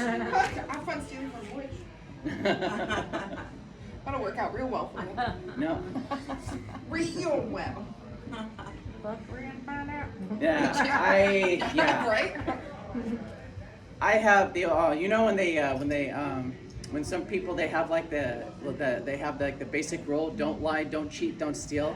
Speaker 4: fun stealing from which. That'll work out real well for me.
Speaker 1: No.
Speaker 4: Real well.
Speaker 1: Yeah,
Speaker 4: Right?
Speaker 1: I have the you know when some people they have like the basic rule: don't lie, don't cheat, don't steal.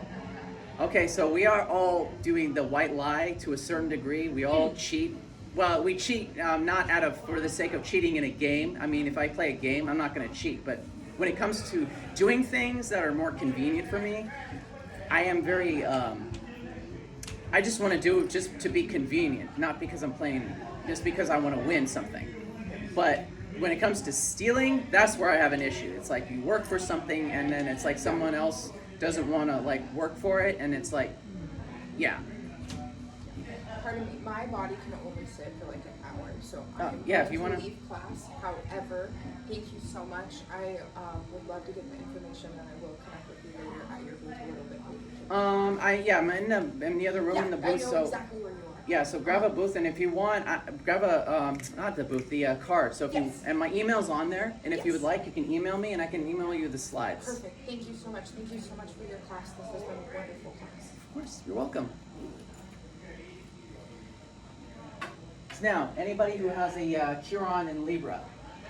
Speaker 1: Okay, so we are all doing the white lie to a certain degree. We all cheat. Well, we cheat not for the sake of cheating in a game. I mean, if I play a game, I'm not going to cheat. But when it comes to doing things that are more convenient for me, I am very. I just want to do it just to be convenient, not because I'm playing, just because I want to win something. But when it comes to stealing, that's where I have an issue. It's like you work for something, and then it's like someone else doesn't want to like work for it, and it's like, yeah.
Speaker 4: Pardon me, my body can only sit for like an hour, so I'm
Speaker 1: yeah, if
Speaker 4: going
Speaker 1: you wanna-
Speaker 4: leave class. However, thank you so much. I would love to get the information, and I will connect with you later at your booth a little bit later.
Speaker 1: I'm in the other room in the
Speaker 4: I
Speaker 1: booth,
Speaker 4: know
Speaker 1: so
Speaker 4: exactly where you are.
Speaker 1: yeah, so grab a booth, and if you want, grab a not the booth, the card. So if you
Speaker 4: Yes.
Speaker 1: and my email's on there, and if you would
Speaker 4: Yes.
Speaker 1: like, you can email me, and I can email you the slides.
Speaker 4: Perfect. Thank you so much. Thank you so much for your class. This has been a wonderful class.
Speaker 1: Of course, you're welcome. Now, anybody who has a Chiron in Libra,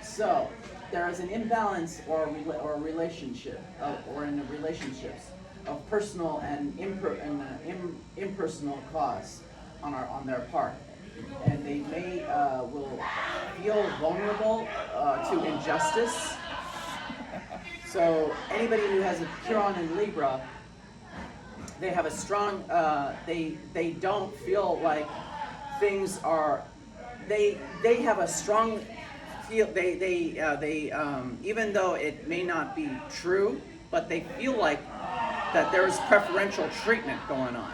Speaker 1: so there is an imbalance or a relationship, or in the relationships of personal and impersonal cause on their part, and they will feel vulnerable to injustice. So anybody who has a Chiron in Libra, they have a strong, they don't feel like things are, they have a strong feel, even though it may not be true, but they feel like that there's preferential treatment going on.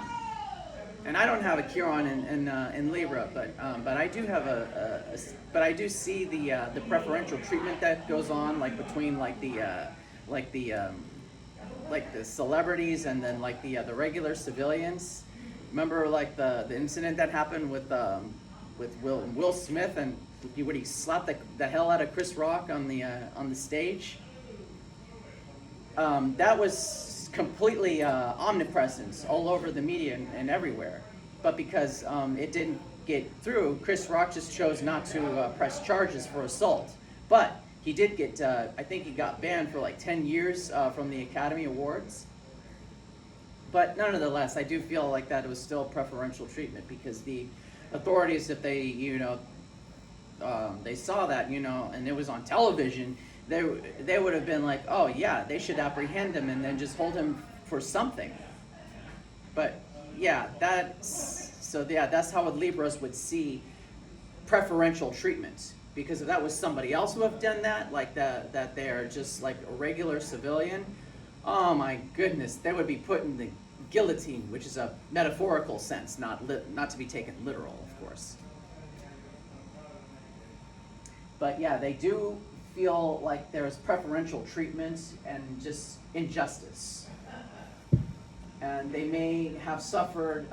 Speaker 1: And I don't have a Chiron in Libra, but I do have but I do see the preferential treatment that goes on, like between like the celebrities and then like the regular civilians. Remember like the incident that happened with Will Smith, and he slapped the hell out of Chris Rock on the stage. That was completely omnipresent all over the media and everywhere. But because it didn't get through, Chris Rock just chose not to press charges for assault. But he did get, I think he got banned for like 10 years from the Academy Awards. But nonetheless, I do feel like that it was still preferential treatment, because the authorities, if they, they saw that, and it was on television, they would have been like, oh yeah, they should apprehend him and then just hold him for something. But yeah, that's how Libras would see preferential treatment. Because if that was somebody else who have done that, like that they're just like a regular civilian, oh my goodness, they would be put in the guillotine, which is a metaphorical sense, not to be taken literal, of course. But yeah, they do feel like there's preferential treatment and just injustice. And they may have suffered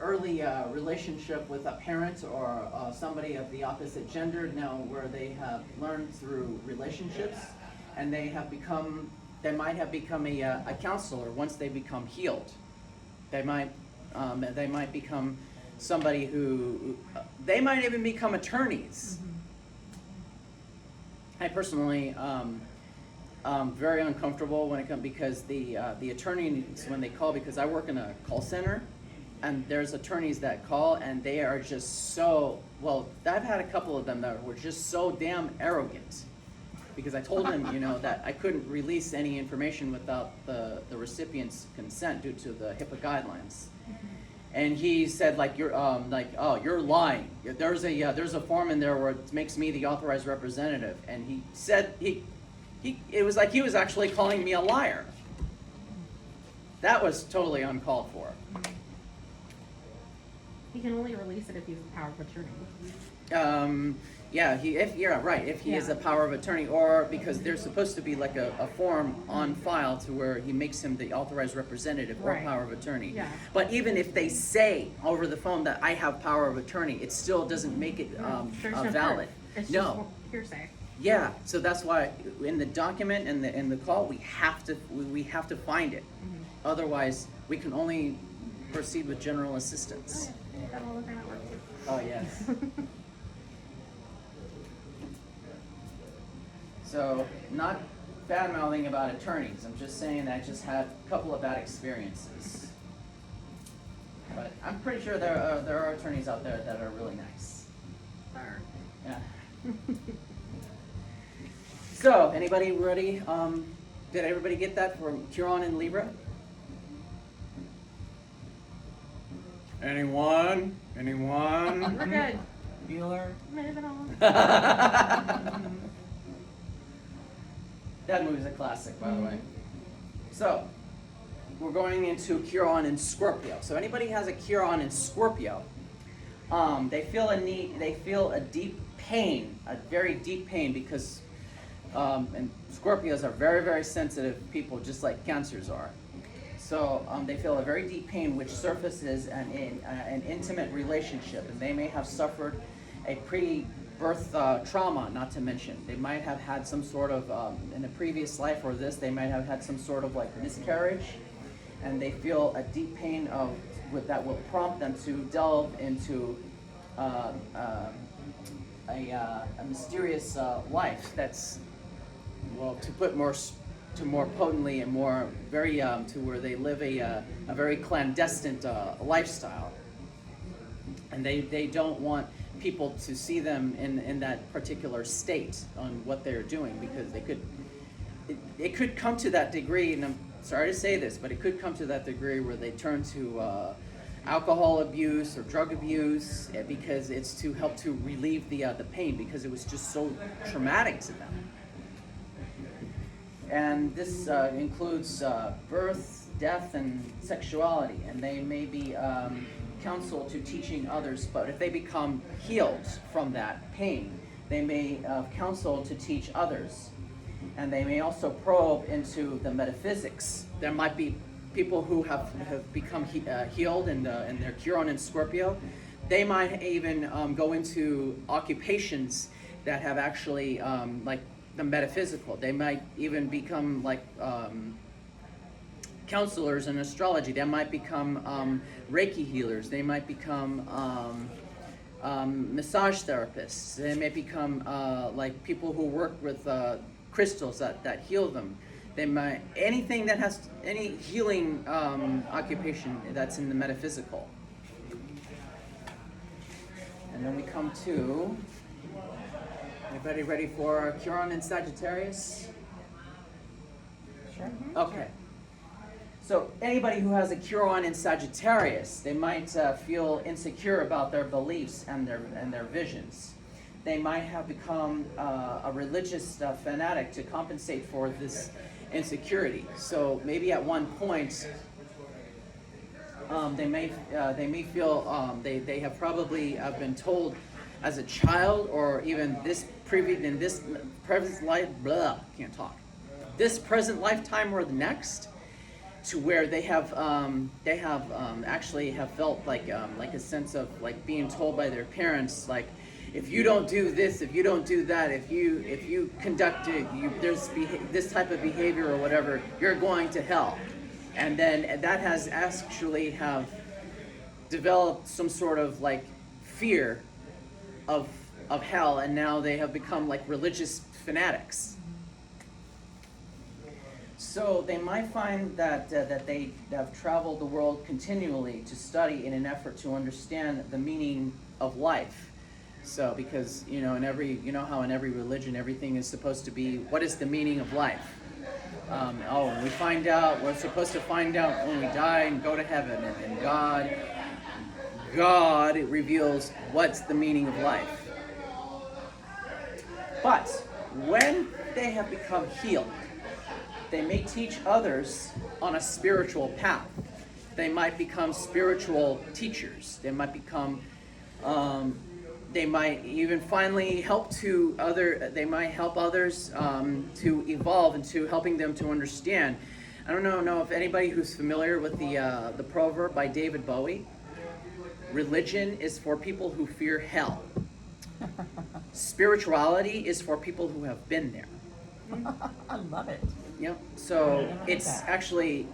Speaker 1: early relationship with a parent or somebody of the opposite gender, now where they have learned through relationships, and they might have become a counselor once they become healed. They might become somebody who, they might even become attorneys. Mm-hmm. I personally very uncomfortable when it comes, because the attorneys, when they call, because I work in a call center, and there's attorneys that call and they are just so, well, I've had a couple of them that were just so damn arrogant, because I told them, that I couldn't release any information without the recipient's consent due to the HIPAA guidelines. And he said, like, you're lying. There's a form in there where it makes me the authorized representative. And he said it was like he was actually calling me a liar. That was totally uncalled for.
Speaker 5: He can only release it if he's a power of attorney.
Speaker 1: If he is a power of attorney, or because there's supposed to be like a form on file to where he makes him the authorized representative or power of attorney.
Speaker 5: Yeah.
Speaker 1: But even if they say over the phone that I have power of attorney, it still doesn't make it
Speaker 5: There's no
Speaker 1: valid.
Speaker 5: proof. It's
Speaker 1: No.
Speaker 5: just hearsay.
Speaker 1: Yeah, so that's why in the document and in the call we have to find it.
Speaker 5: Mm-hmm.
Speaker 1: Otherwise, we can only proceed with general assistance.
Speaker 5: I do that all the time at work.
Speaker 1: Oh yes. So, not bad mouthing about attorneys. I'm just saying that I just had a couple of bad experiences. But I'm pretty sure there are attorneys out there that are really nice.
Speaker 5: Or-
Speaker 1: Yeah. So, anybody ready? Did everybody get that for Chiron and Libra? Anyone?
Speaker 5: We're good.
Speaker 3: Bueller.
Speaker 5: Moving on.
Speaker 1: That movie's a classic, by the way. So, we're going into Chiron and Scorpio. So, anybody has a Chiron in Scorpio, they feel a deep pain, a very deep pain, because and Scorpios are very, very sensitive people, just like Cancers are. So they feel a very deep pain, which surfaces an intimate relationship, and they may have suffered a pre-birth trauma, not to mention. They might have had some sort of, in a previous life or this, they might have had some sort of like miscarriage, and they feel a deep pain that will prompt them to delve into a mysterious life that's, well, to put more potently and more very to where they live a very clandestine lifestyle, and they don't want people to see them in that particular state on what they're doing, because it could come to that degree, and I'm sorry to say this, but it could come to that degree where they turn to alcohol abuse or drug abuse, because it's to help to relieve the pain, because it was just so traumatic to them. And this includes birth, death, and sexuality. And they may be counsel to teaching others, but if they become healed from that pain, they may counsel to teach others. And they may also probe into the metaphysics. There might be people who have become healed in their Chiron and Scorpio. They might even go into occupations that have actually like the metaphysical. They might even become like counselors in astrology. They might become Reiki healers. They might become massage therapists. They may become like people who work with crystals that heal them. They might anything that has any healing occupation that's in the metaphysical. And then we come to, everybody ready for Chiron and Sagittarius?
Speaker 2: Sure.
Speaker 1: Okay. So anybody who has a Chiron in Sagittarius, they might feel insecure about their beliefs and their visions. They might have become a religious fanatic to compensate for this insecurity. So maybe at one point, they may feel they have probably been told as a child, or even this present life, this present lifetime or the next, to where they have actually have felt like a sense of like being told by their parents, like, if you don't do this, if you don't do that, if you conduct there's this type of behavior or whatever, you're going to hell. And then that has actually have developed some sort of like fear of hell, and now they have become like religious fanatics. So they might find that they have traveled the world continually to study in an effort to understand the meaning of life. So because in every how in every religion everything is supposed to be, what is the meaning of life? We're supposed to find out when we die and go to heaven, and God reveals what's the meaning of life. But when they have become healed, they may teach others on a spiritual path. They might become spiritual teachers. They might become they might even finally help others to evolve into helping them to understand. I don't know if anybody who's familiar with the proverb by David Bowie. Religion is for people who fear hell. Spirituality is for people who have been there.
Speaker 2: I love it.
Speaker 1: Yep. So it's actually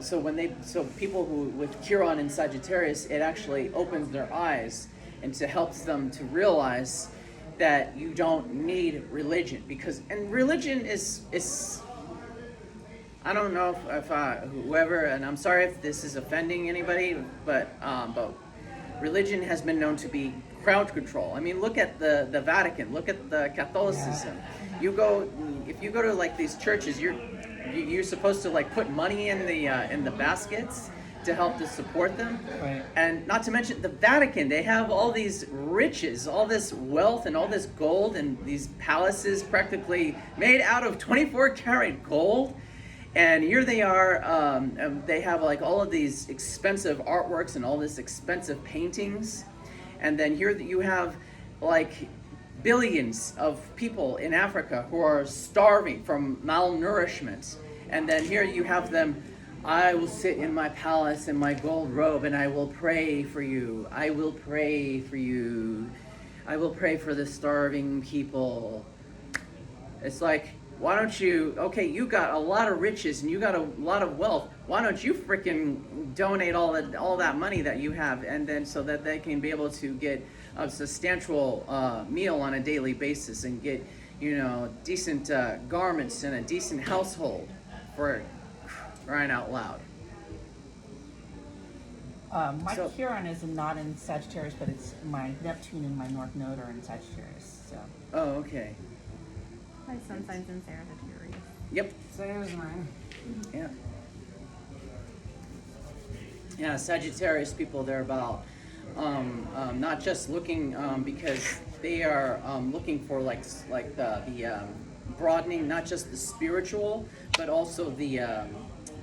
Speaker 1: people who with Chiron and Sagittarius, it actually opens their eyes and to helps them to realize that you don't need religion, and religion is I don't know if whoever, and I'm sorry if this is offending anybody, but religion has been known to be crowd control. I mean, look at the Vatican, look at the Catholicism. Yeah. If you go to like these churches, you're supposed to like put money in the baskets to help to support them.
Speaker 2: Right.
Speaker 1: And not to mention the Vatican, they have all these riches, all this wealth and all this gold, and these palaces practically made out of 24 karat gold. And here they are, they have like all of these expensive artworks and all this expensive paintings. And then here you have like billions of people in Africa who are starving from malnourishment. And then here you have them, I will sit in my palace in my gold robe and I will pray for you. I will pray for you. I will pray for the starving people. It's like, why don't you, you got a lot of riches and you got a lot of wealth. Why don't you freaking donate all that money that you have, and then so that they can be able to get a substantial meal on a daily basis and get, decent garments and a decent household, for crying out loud.
Speaker 2: My Chiron is not in Sagittarius, but it's my Neptune and my North Node are in Sagittarius. So.
Speaker 1: Oh, okay.
Speaker 5: My sun signs in Sagittarius.
Speaker 1: Yep.
Speaker 3: Same as mine.
Speaker 1: Yeah. Yeah, Sagittarius people, they're about not just looking because they are looking for like the broadening not just the spiritual, but also the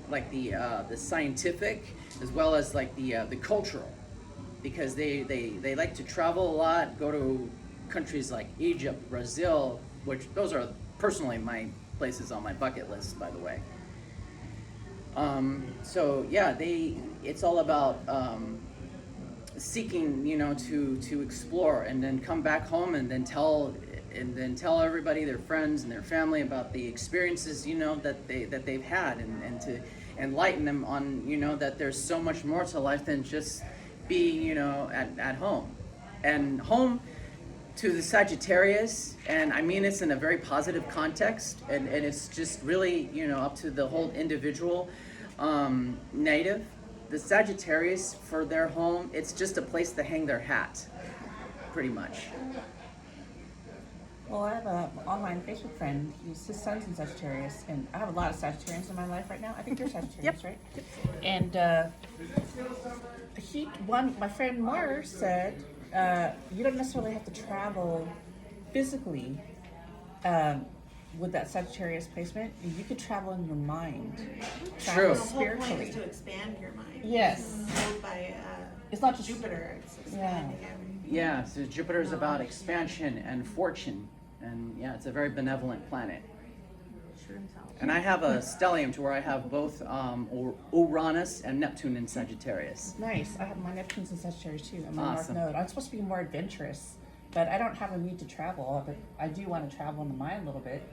Speaker 1: the scientific, as well as like the cultural, because they like to travel a lot, go to countries like Egypt, Brazil, which those are personally my places on my bucket list, by the way. So yeah, it's all about seeking, to explore and then come back home and then tell everybody, their friends and their family, about the experiences, that they've had, and to enlighten them on, that there's so much more to life than just being, at home. And home to the Sagittarius, and I mean it's in a very positive context, and it's just really, up to the whole individual native. The Sagittarius, for their home, it's just a place to hang their hat, pretty much.
Speaker 2: Well, I have an online Facebook friend. His son's in Sagittarius, and I have a lot of Sagittarians in my life right now. I think you're Sagittarius, right? And my friend Mars said, you don't necessarily have to travel physically with that Sagittarius placement. You could travel in your mind.
Speaker 1: True.
Speaker 2: Travel
Speaker 10: The whole point
Speaker 2: spiritually.
Speaker 10: is to expand your mind.
Speaker 2: Yes.
Speaker 10: Ruled by
Speaker 2: It's not just
Speaker 10: Jupiter. It's expanding everything.
Speaker 1: Yeah, so Jupiter is about expansion and fortune, and yeah, it's a very benevolent planet. And I have a stellium to where I have both Uranus and Neptune in Sagittarius.
Speaker 2: Nice. I have my Neptune's in Sagittarius too. I'm
Speaker 1: Awesome.
Speaker 2: North Node. I'm supposed to be more adventurous, but I don't have a need to travel. But I do want to travel in the mind a little bit.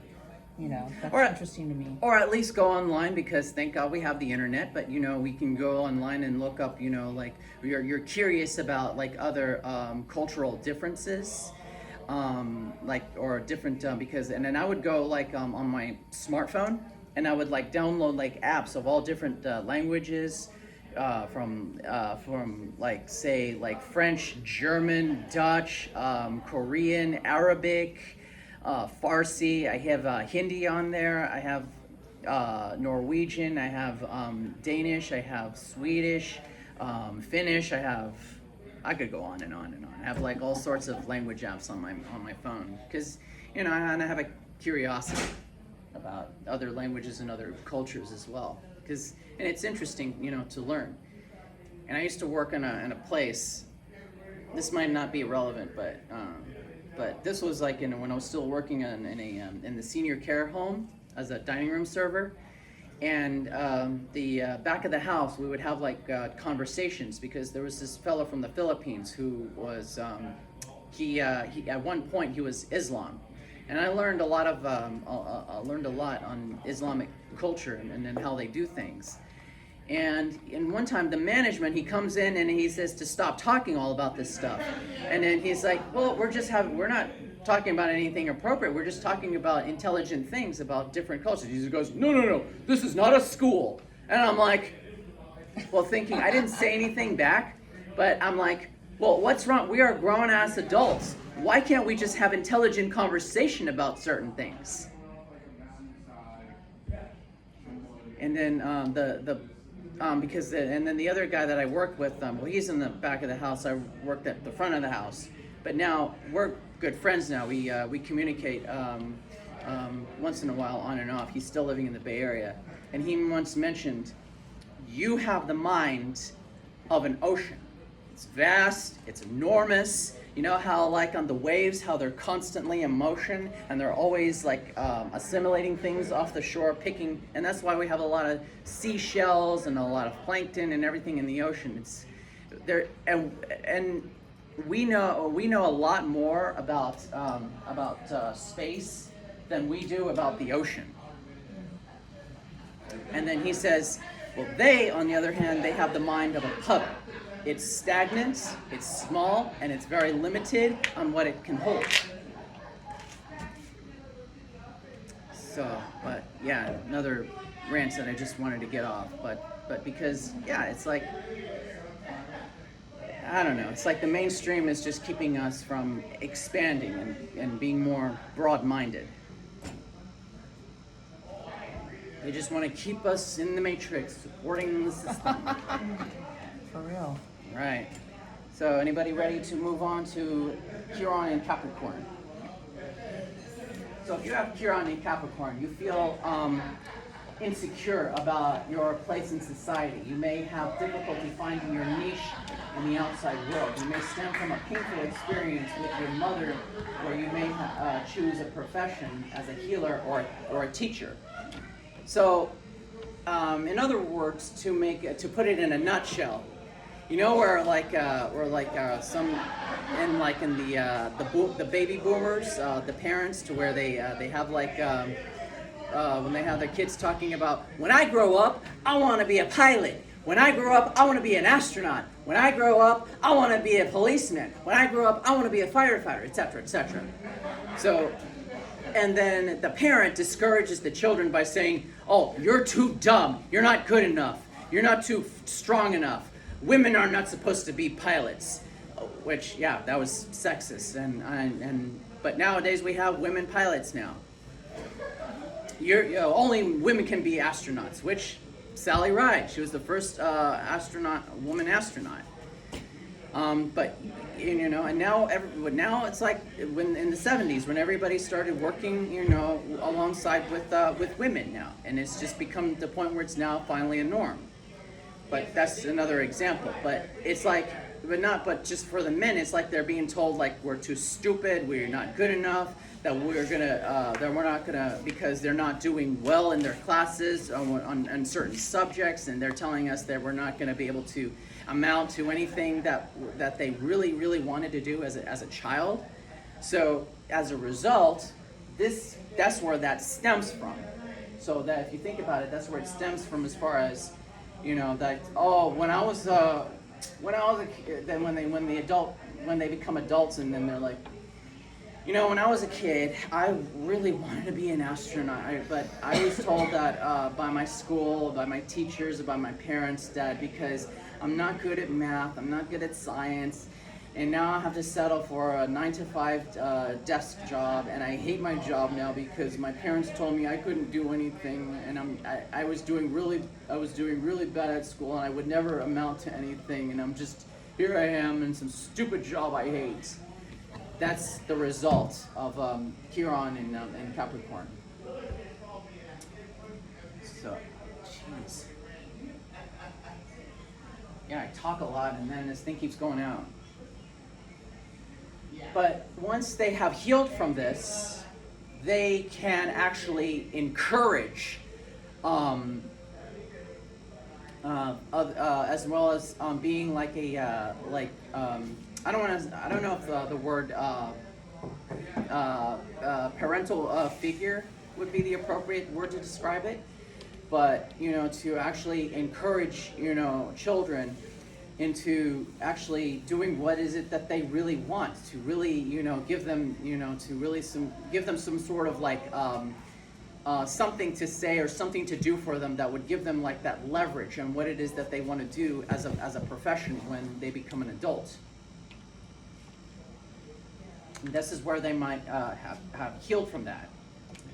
Speaker 2: That's interesting to me.
Speaker 1: Or at least go online, because thank God we have the internet. But we can go online and look up, like you're curious about like other cultural differences, or different because, and then I would go like on my smartphone, and I would like download like apps of all different languages, from like say like French, German, Dutch, Korean, Arabic, Farsi. I have Hindi on there. I have Norwegian. I have Danish. I have Swedish, Finnish. I could go on and on and on. I have like all sorts of language apps on my phone, because and I have a curiosity about other languages and other cultures as well. And it's interesting, to learn. And I used to work in a place. This might not be relevant, but this was like when I was still working in the senior care home as a dining room server. And the back of the house, we would have like conversations, because there was this fellow from the Philippines who was he at one point he was Islam, and I learned a lot on Islamic culture and then how they do things. And in one time, the management, he comes in and he says to stop talking all about this stuff, and then he's like, well, we're not talking about anything appropriate. We're just talking about intelligent things about different cultures. He goes, no, this is not a school. And I'm like, well, thinking, I didn't say anything back, but I'm like, well, what's wrong? We are grown-ass adults. Why can't we just have intelligent conversation about certain things? And then and then the other guy that I worked with, well, he's in the back of the house. I worked at the front of the house. But now we're good friends now. We communicate once in a while, on and off. He's still living in the Bay Area. And he once mentioned, you have the mind of an ocean. It's vast, it's enormous. You know how like on the waves, how they're constantly in motion and they're always like assimilating things off the shore, picking, and that's why we have a lot of seashells and a lot of plankton and everything in the ocean. It's there, and we know a lot more about space than we do about the ocean. And then he says, well, they, on the other hand, they have the mind of a puddle. It's stagnant, it's small, and it's very limited on what it can hold. So, but yeah, another rant that I just wanted to get off. But because, yeah, it's like, I don't know, it's like the mainstream is just keeping us from expanding and being more broad-minded. They just want to keep us in the matrix, supporting the system.
Speaker 2: For real.
Speaker 1: Right. So anybody ready to move on to Chiron and Capricorn? So if you have Chiron in Capricorn, you feel insecure about your place in society. You may have difficulty finding your niche in the outside world. You may stem from a painful experience with your mother where you may choose a profession as a healer or a teacher. So, in other words, to put it in a nutshell, you know where some in the baby boomers, the parents, to where they have when they have their kids talking about, when I grow up, I want to be a pilot. When I grow up, I want to be an astronaut. When I grow up, I want to be a policeman. When I grow up, I want to be a firefighter, etc., etc. So, and then the parent discourages the children by saying, oh, you're too dumb. You're not good enough. You're not too strong enough. Women are not supposed to be pilots. Which, yeah, that was sexist. But nowadays we have women pilots now. Only women can be astronauts, which Sally Ride, she was the first woman astronaut. But and now it's like when in the 70s when everybody started working, alongside with women now, and it's just become the point where it's now finally a norm. But that's another example. But it's like, but just for the men, it's like they're being told like we're too stupid, we're not good enough, that we're not gonna, because they're not doing well in their classes on certain subjects, and they're telling us that we're not gonna be able to amount to anything that they really, really wanted to do as a child. So as a result, that's where that stems from. So that if you think about it, that's where it stems from, as far as, that, oh, when I was a kid, then when they become adults, and then they're like, when I was a kid, I really wanted to be an astronaut, but I was told that by my school, by my teachers, by my parents, that because I'm not good at math, I'm not good at science, and now I have to settle for a 9-to-5 desk job, and I hate my job now because my parents told me I couldn't do anything, and I was doing really bad at school, and I would never amount to anything, and here I am in some stupid job I hate. That's the result of Chiron in Capricorn. So, jeez. Yeah, I talk a lot, and then this thing keeps going out. But once they have healed from this, they can actually encourage, as well as being like a I don't know if the word parental figure would be the appropriate word to describe it, but to actually encourage children into actually doing what is it that they really want, to really give them give them some sort of like something to say or something to do for them that would give them like that leverage on what it is that they want to do as a profession when they become an adult. And this is where they might have healed from that.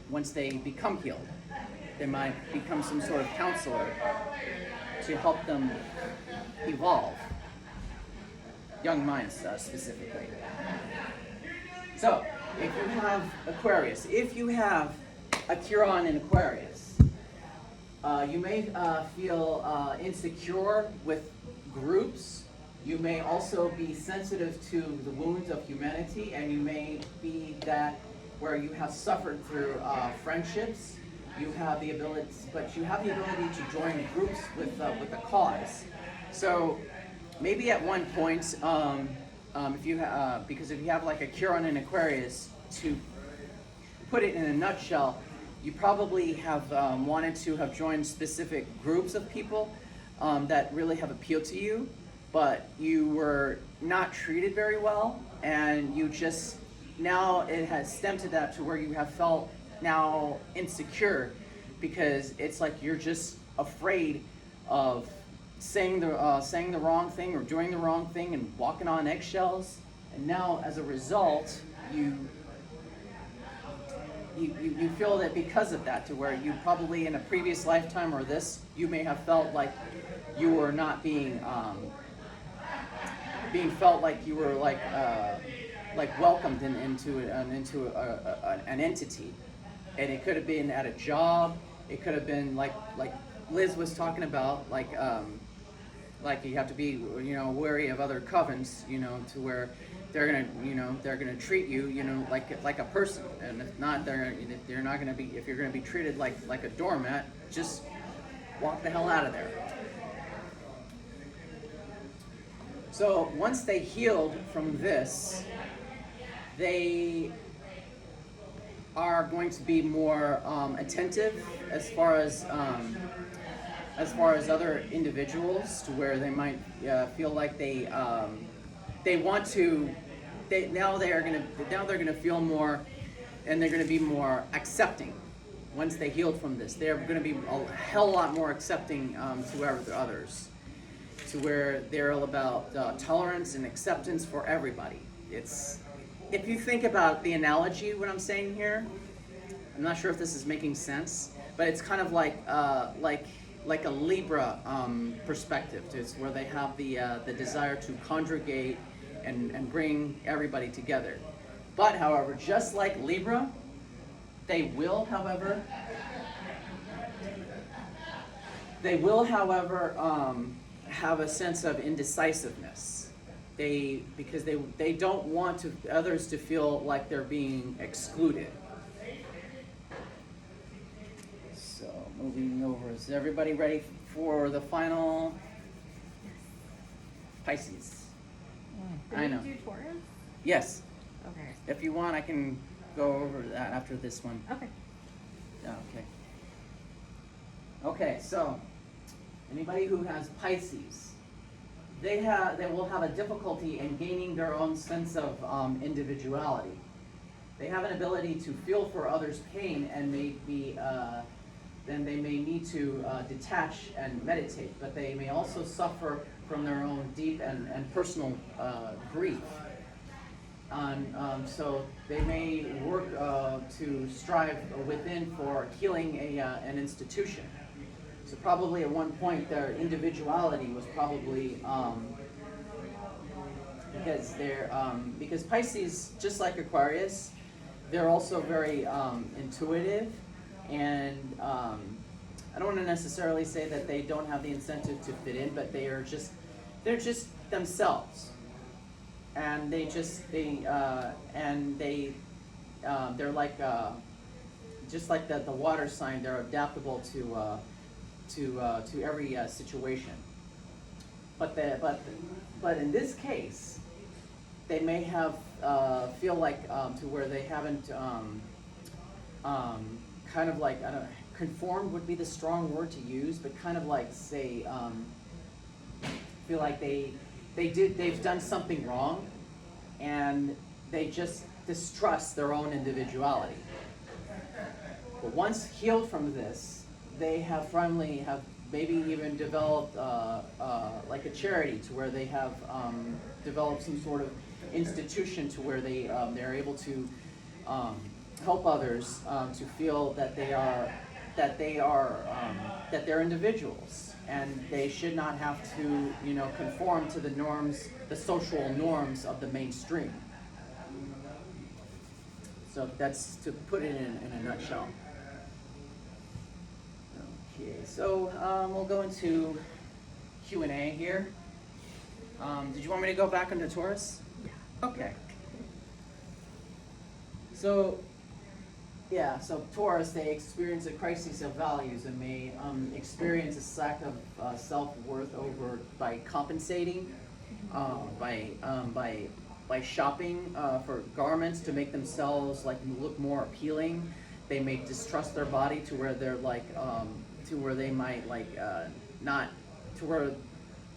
Speaker 1: Once they become healed, they might become some sort of counselor to help them evolve. Young minds specifically. So, if you have Aquarius, if you have a Chiron in Aquarius, you may feel insecure with groups. You may also be sensitive to the wounds of humanity, and you may be that where you have suffered through friendships. You have the ability, to join groups with a cause. So maybe at one point, if you because if you have like a Chiron in Aquarius, to put it in a nutshell, you probably have wanted to have joined specific groups of people that really have appealed to you, but you were not treated very well, and you just, now it has stemmed to that, to where you have felt now insecure, because it's like you're just afraid of saying the wrong thing or doing the wrong thing and walking on eggshells, and now as a result you feel that because of that, to where you probably in a previous lifetime or this, you may have felt like you were not being felt like you were like like welcomed into an entity, and it could have been at a job. It could have been like Liz was talking about, like you have to be, you know, wary of other covens, you know, to where they're gonna treat you, you know, like a person, and if not, they're not gonna be. If you're gonna be treated like a doormat, just walk the hell out of there. So once they healed from this, they are going to be more attentive as far as other individuals, to where they might feel like they want to. Now they're gonna feel more, and they're gonna be more accepting. Once they healed from this, they're gonna be a hell lot more accepting to others, to where they're all about tolerance and acceptance for everybody. It's, if you think about the analogy, what I'm saying here, I'm not sure if this is making sense, but it's kind of like a Libra perspective. It's where they have the desire to congregate and bring everybody together. But however, just like Libra, they will, however, have a sense of indecisiveness. Because they don't want others to feel like they're being excluded. So moving over, is everybody ready for the final Pisces? I know.
Speaker 5: Did you do Taurus?
Speaker 1: Yes.
Speaker 5: Okay.
Speaker 1: If you want, I can go over that after this one.
Speaker 5: Okay.
Speaker 1: Okay. Okay, so anybody who has Pisces, they will have a difficulty in gaining their own sense of individuality. They have an ability to feel for others' pain, and then they may need to detach and meditate, but they may also suffer from their own deep and personal grief. So they may work to strive within for healing an institution. So probably at one point their individuality was probably because Pisces, just like Aquarius, they're also very intuitive, and I don't want to necessarily say that they don't have the incentive to fit in, but they're just themselves, and they're like just like the water sign. They're adaptable to every situation. But in this case, they may have feel like to where they haven't kind of like, I don't know, conformed would be the strong word to use, but kind of like say feel like they've done something wrong, and they just distrust their own individuality. But once healed from this, they have maybe even developed like a charity, to where they have developed some sort of institution to where they're able to help others to feel that they're individuals, and they should not have to, you know, conform to the norms, the social norms of the mainstream. So that's to put it in a nutshell. Okay, so we'll go into Q&A here. Did you want me to go back into Taurus? Yeah. Okay. So Taurus, they experience a crisis of values and may experience a lack of self-worth by compensating, by shopping for garments to make themselves look more appealing. They may distrust their body to where they're to where they might not, to where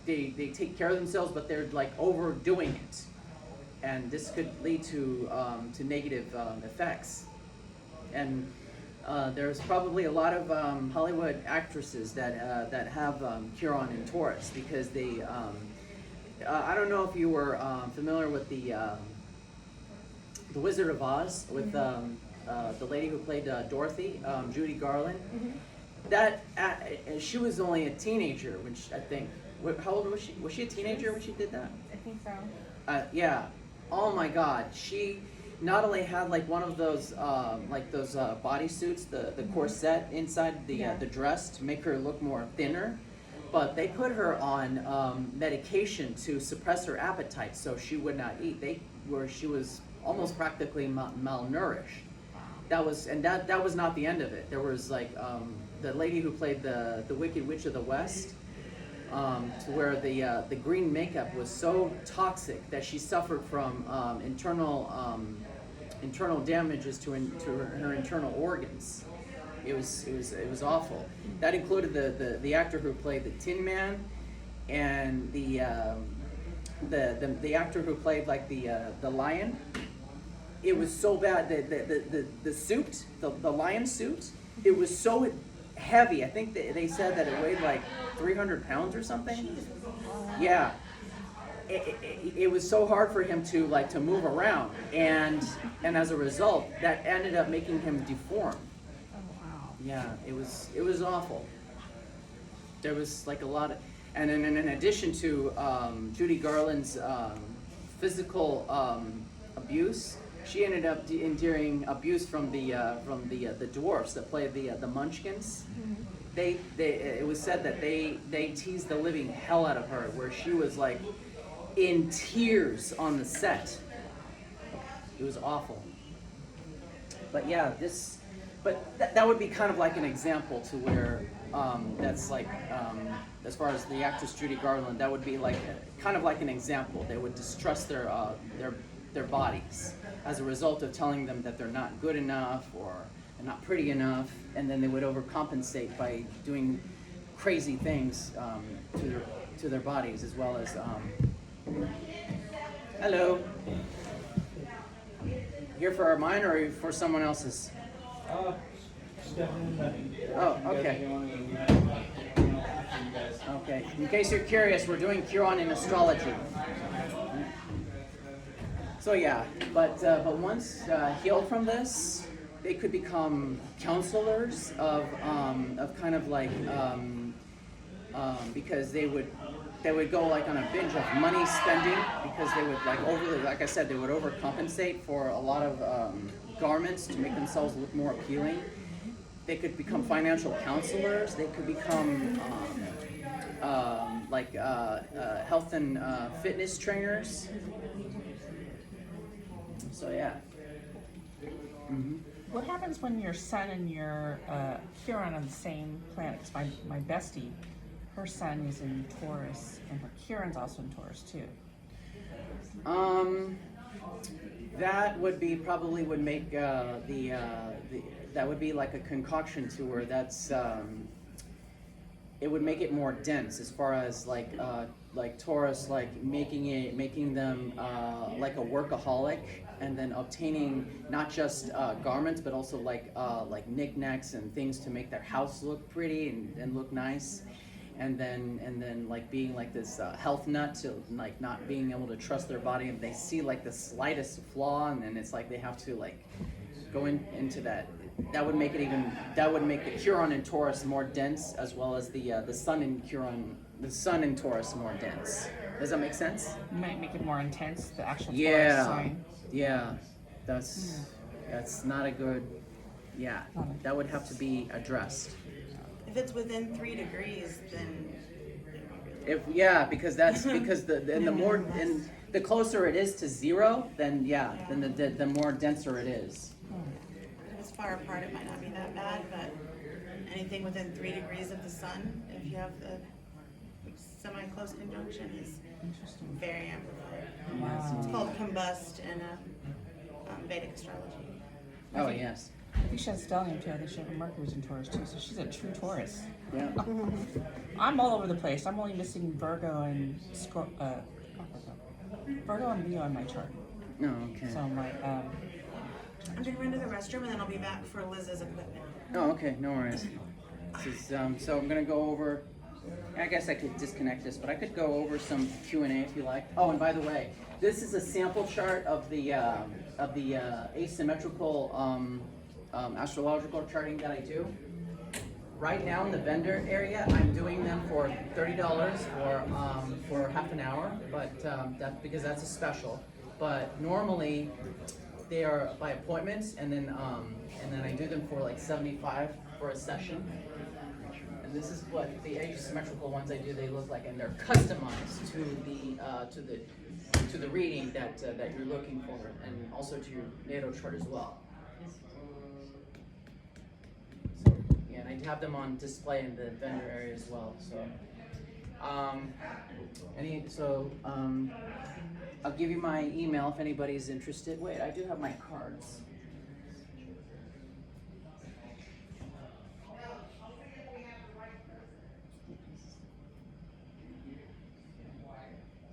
Speaker 1: they take care of themselves, but they're overdoing it, and this could lead to negative effects. And there's probably a lot of Hollywood actresses that have Chiron in Taurus, because they. I don't know if you were familiar with the Wizard of Oz with the lady who played Dorothy, Judy Garland.
Speaker 2: Mm-hmm.
Speaker 1: That she was only a teenager when how old was she? Was she a teenager when she did that?
Speaker 2: I think so.
Speaker 1: Yeah. Oh my God, she not only had like one of those bodysuits, the corset inside the dress to make her look more thinner, but they put her on medication to suppress her appetite, so she would not eat. She was almost practically malnourished. That was not the end of it. There was like the lady who played the Wicked Witch of the West, to where the green makeup was so toxic that she suffered from internal damages to her internal organs. It was awful. That included the actor who played the Tin Man, and the actor who played like the lion. It was so bad. The suit, the lion suit, it was so heavy. I think they said that it weighed like 300 pounds or something. Yeah. It was so hard for him to move around, and as a result, that ended up making him deformed.
Speaker 2: Oh wow.
Speaker 1: Yeah, it was awful. There was like a lot of, and then in addition to Judy Garland's physical abuse, she ended up enduring abuse from the dwarfs that played the Munchkins. It was said that they teased the living hell out of her, where she was like in tears on the set. It was awful. But yeah, that would be kind of like an example to where that's like as far as the actress Judy Garland, that would be like kind of like an example. They would distrust their bodies as a result of telling them that they're not good enough or they're not pretty enough, and then they would overcompensate by doing crazy things to their bodies, as well as hello. Here for mine or for someone else's? Oh, okay. Okay. In case you're curious, we're doing Chiron in astrology. So yeah, but once healed from this, they could become counselors of kind of like because they would go like on a binge of money spending, because they would like I said, they would overcompensate for a lot of garments to make themselves look more appealing. They could become financial counselors. They could become health and fitness trainers. So yeah. Mm-hmm.
Speaker 2: What happens when your sun and your Chiron on the same planet? Because my bestie, her sun is in Taurus, and her Chiron's also in Taurus too.
Speaker 1: That would be probably would make that would be like a concoction to where that's it would make it more dense, as far as like Taurus, like making them like a workaholic, and then obtaining not just garments, but also like knickknacks and things to make their house look pretty and look nice. And then like being like this health nut, to like not being able to trust their body, and they see like the slightest flaw, and then it's like they have to like go into that. That would make the Chiron in Taurus more dense, as well as the sun in Taurus more dense. Does that make sense?
Speaker 2: You might make it more intense, the actual Taurus
Speaker 1: Yeah,
Speaker 2: sign.
Speaker 1: yeah, that's not a good. Yeah, that would have to be addressed.
Speaker 10: If it's within 3 degrees, then
Speaker 1: Because the closer it is to zero, then the more denser it is.
Speaker 10: if it's far apart, it might not be that bad, but anything within 3 degrees of the sun, if you have the semi-close conjunction, is very amplified.
Speaker 2: Wow.
Speaker 10: It's called combust in Vedic astrology.
Speaker 1: Oh yes.
Speaker 2: I think she has stellium too. I think she has Mercury's in Taurus too. So she's a true Taurus.
Speaker 1: Yeah.
Speaker 2: I'm all over the place. I'm only missing Virgo and Virgo and Leo in my chart.
Speaker 1: Oh, okay.
Speaker 2: So my
Speaker 10: I'm gonna run to the restroom and then I'll be back for Liz's equipment.
Speaker 1: Oh, okay. No worries. This is, so I'm gonna go over. I guess I could disconnect this, but I could go over some Q&A if you like. Oh, and by the way, this is a sample chart of the asymmetrical astrological charting that I do. Right now in the vendor area, I'm doing them for $30 for half an hour, but that's because that's a special. but normally they are by appointments, and then I do them for like 75 for a session. And this is what the asymmetrical ones I do. They look like, and they're customized to the reading that you're looking for, and also to your natal chart as well. So, yeah, and I have them on display in the vendor area as well. So, I'll give you my email if anybody's interested. Wait, I do have my cards.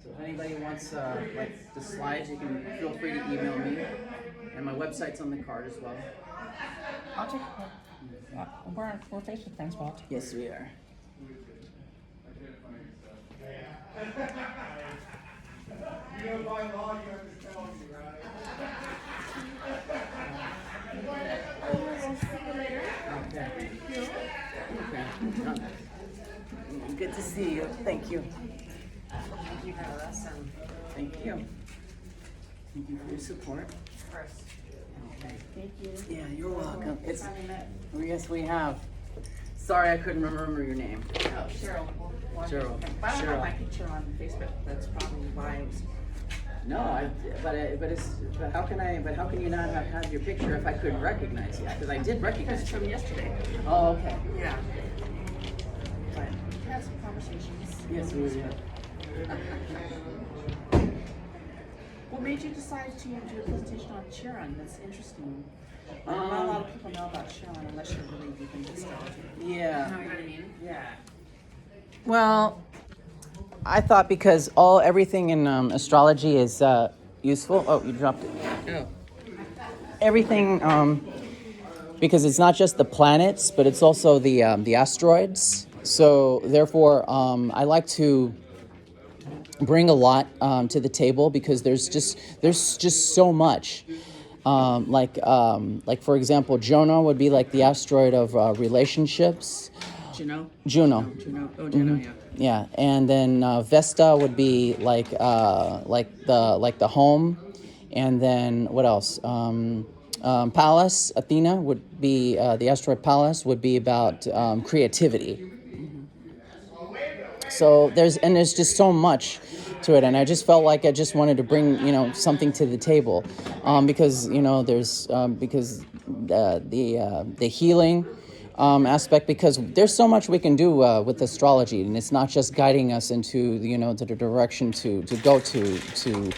Speaker 1: So if anybody wants like the slides, you can feel free to email me, and my website's on the card as well.
Speaker 2: I'll take it. We're Facebook friends, Walt.
Speaker 1: Yes, we are.
Speaker 6: You know, by law, you have to tell me, right?
Speaker 1: Okay. Good to see you. Thank you.
Speaker 3: Thank you for this and
Speaker 1: Thank you. Thank you for your support.
Speaker 3: first.
Speaker 1: Okay.
Speaker 2: Thank you.
Speaker 1: Yeah, you're welcome. Yes, we have. Sorry, I couldn't remember your name.
Speaker 2: Oh, Cheryl.
Speaker 1: Cheryl.
Speaker 2: I don't
Speaker 1: Cheryl.
Speaker 2: have my picture on Facebook. That's probably why I was.
Speaker 1: No, but how can you not have had your picture if I couldn't recognize you? Because I did recognize
Speaker 2: That's
Speaker 1: you.
Speaker 2: from yesterday.
Speaker 1: Oh, okay.
Speaker 2: Yeah. But we had some conversations.
Speaker 1: Yes, we did.
Speaker 2: What made you decide to do a presentation on Chiron? That's interesting. Not a lot of people know about Chiron unless you're really deep into astrology.
Speaker 1: Yeah.
Speaker 2: You know what I mean? Yeah.
Speaker 1: Well, I thought because everything in astrology is useful. Oh, you dropped it.
Speaker 2: Oh.
Speaker 1: Everything, because it's not just the planets, but it's also the asteroids. So therefore, I like to bring a lot to the table because there's just so much. Like for example, Juno would be like the asteroid of relationships.
Speaker 2: Juno?
Speaker 1: Juno.
Speaker 2: Juno. Oh, Juno, yeah.
Speaker 1: Yeah, and then Vesta would be like the home, and then what else? Pallas, Athena would be the asteroid Pallas would be about creativity. So there's just so much to it, and I just felt like I just wanted to bring something to the table, because there's because the healing aspect, because there's so much we can do with astrology, and it's not just guiding us into to the direction to go to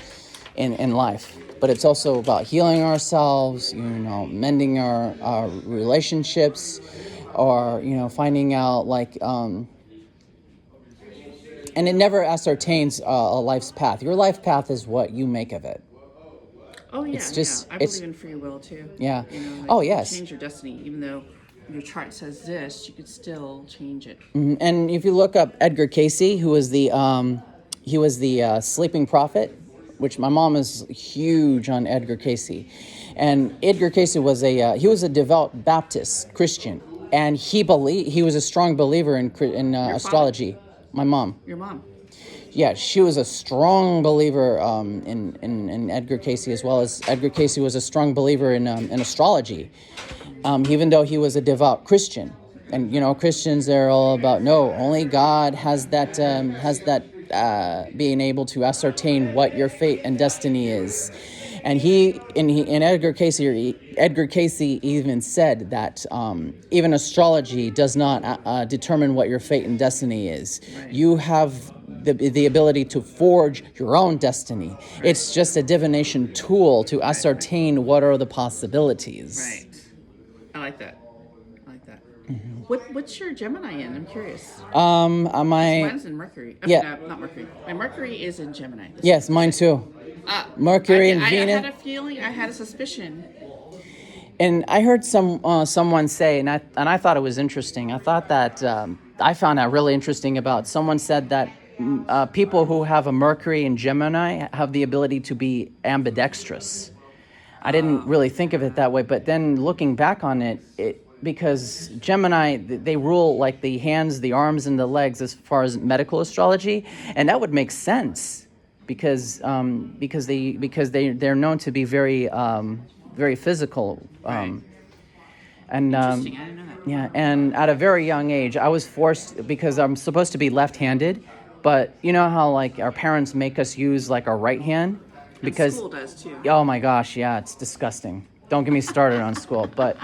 Speaker 1: in life, but it's also about healing ourselves, mending our relationships, or finding out and it never ascertains a life's path. Your life path is what you make of it.
Speaker 2: Oh, yeah.
Speaker 1: It's just-
Speaker 2: I
Speaker 1: it's-
Speaker 2: believe in free will, too.
Speaker 1: Yeah.
Speaker 2: You
Speaker 1: Oh, yes.
Speaker 2: change your destiny. Even though your chart says this, you could still change it.
Speaker 1: Mhm. And if you look up Edgar Cayce, who was the Sleeping Prophet, which my mom is huge on Edgar Cayce, and Edgar Cayce was a devout Baptist Christian, and he was a strong believer in astrology. My mom.
Speaker 2: Your mom.
Speaker 1: Yeah, she was a strong believer in Edgar Cayce, as well as Edgar Cayce was a strong believer in astrology, even though he was a devout Christian. And Christians, they're all about only God has that being able to ascertain what your fate and destiny is. And Edgar Cayce even said that even astrology does not determine what your fate and destiny is.
Speaker 2: Right.
Speaker 1: You have the ability to forge your own destiny. Right. It's just a divination tool to ascertain what are the possibilities.
Speaker 2: Right. I like that. Mm-hmm. What's your Gemini in? I'm curious. Mine's in Mercury.
Speaker 1: Yeah.
Speaker 2: No, not Mercury. My Mercury is in Gemini.
Speaker 1: Yes, mine too. Mercury and Venus.
Speaker 2: I had a feeling. I had a suspicion.
Speaker 1: And I heard someone say, and I thought it was interesting. I thought that I found that really interesting. About someone said that people who have a Mercury in Gemini have the ability to be ambidextrous. I didn't really think of it that way, but then looking back on it because Gemini, they rule like the hands, the arms, and the legs as far as medical astrology, and that would make sense. they're known to be very very physical. And
Speaker 2: Interesting. I didn't know that.
Speaker 1: yeah, and at a very young age, I was forced because I'm supposed to be left-handed, but you know how like our parents make us use like our right hand because
Speaker 2: School does too.
Speaker 1: oh my gosh, yeah, it's disgusting. Don't get me started on school. But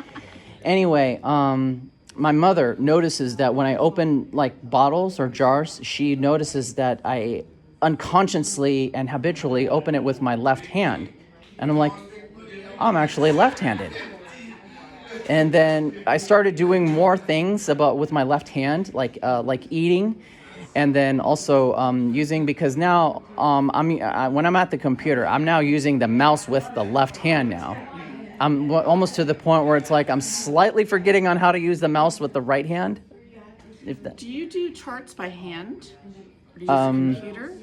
Speaker 1: anyway, my mother notices that when I open like bottles or jars, she notices that I unconsciously and habitually open it with my left hand. And I'm like, I'm actually left-handed. And then I started doing more things with my left hand, like eating, and then also using, because now when I'm at the computer, I'm now using the mouse with the left hand now. I'm almost to the point where it's like I'm slightly forgetting on how to use the mouse with the right hand.
Speaker 2: Do you do charts by hand? Or do you use a computer?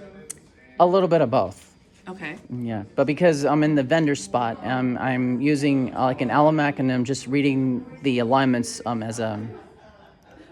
Speaker 1: A little bit of both.
Speaker 2: Okay.
Speaker 1: Yeah, but because I'm in the vendor spot, I'm using like an almanac, and I'm just reading the alignments as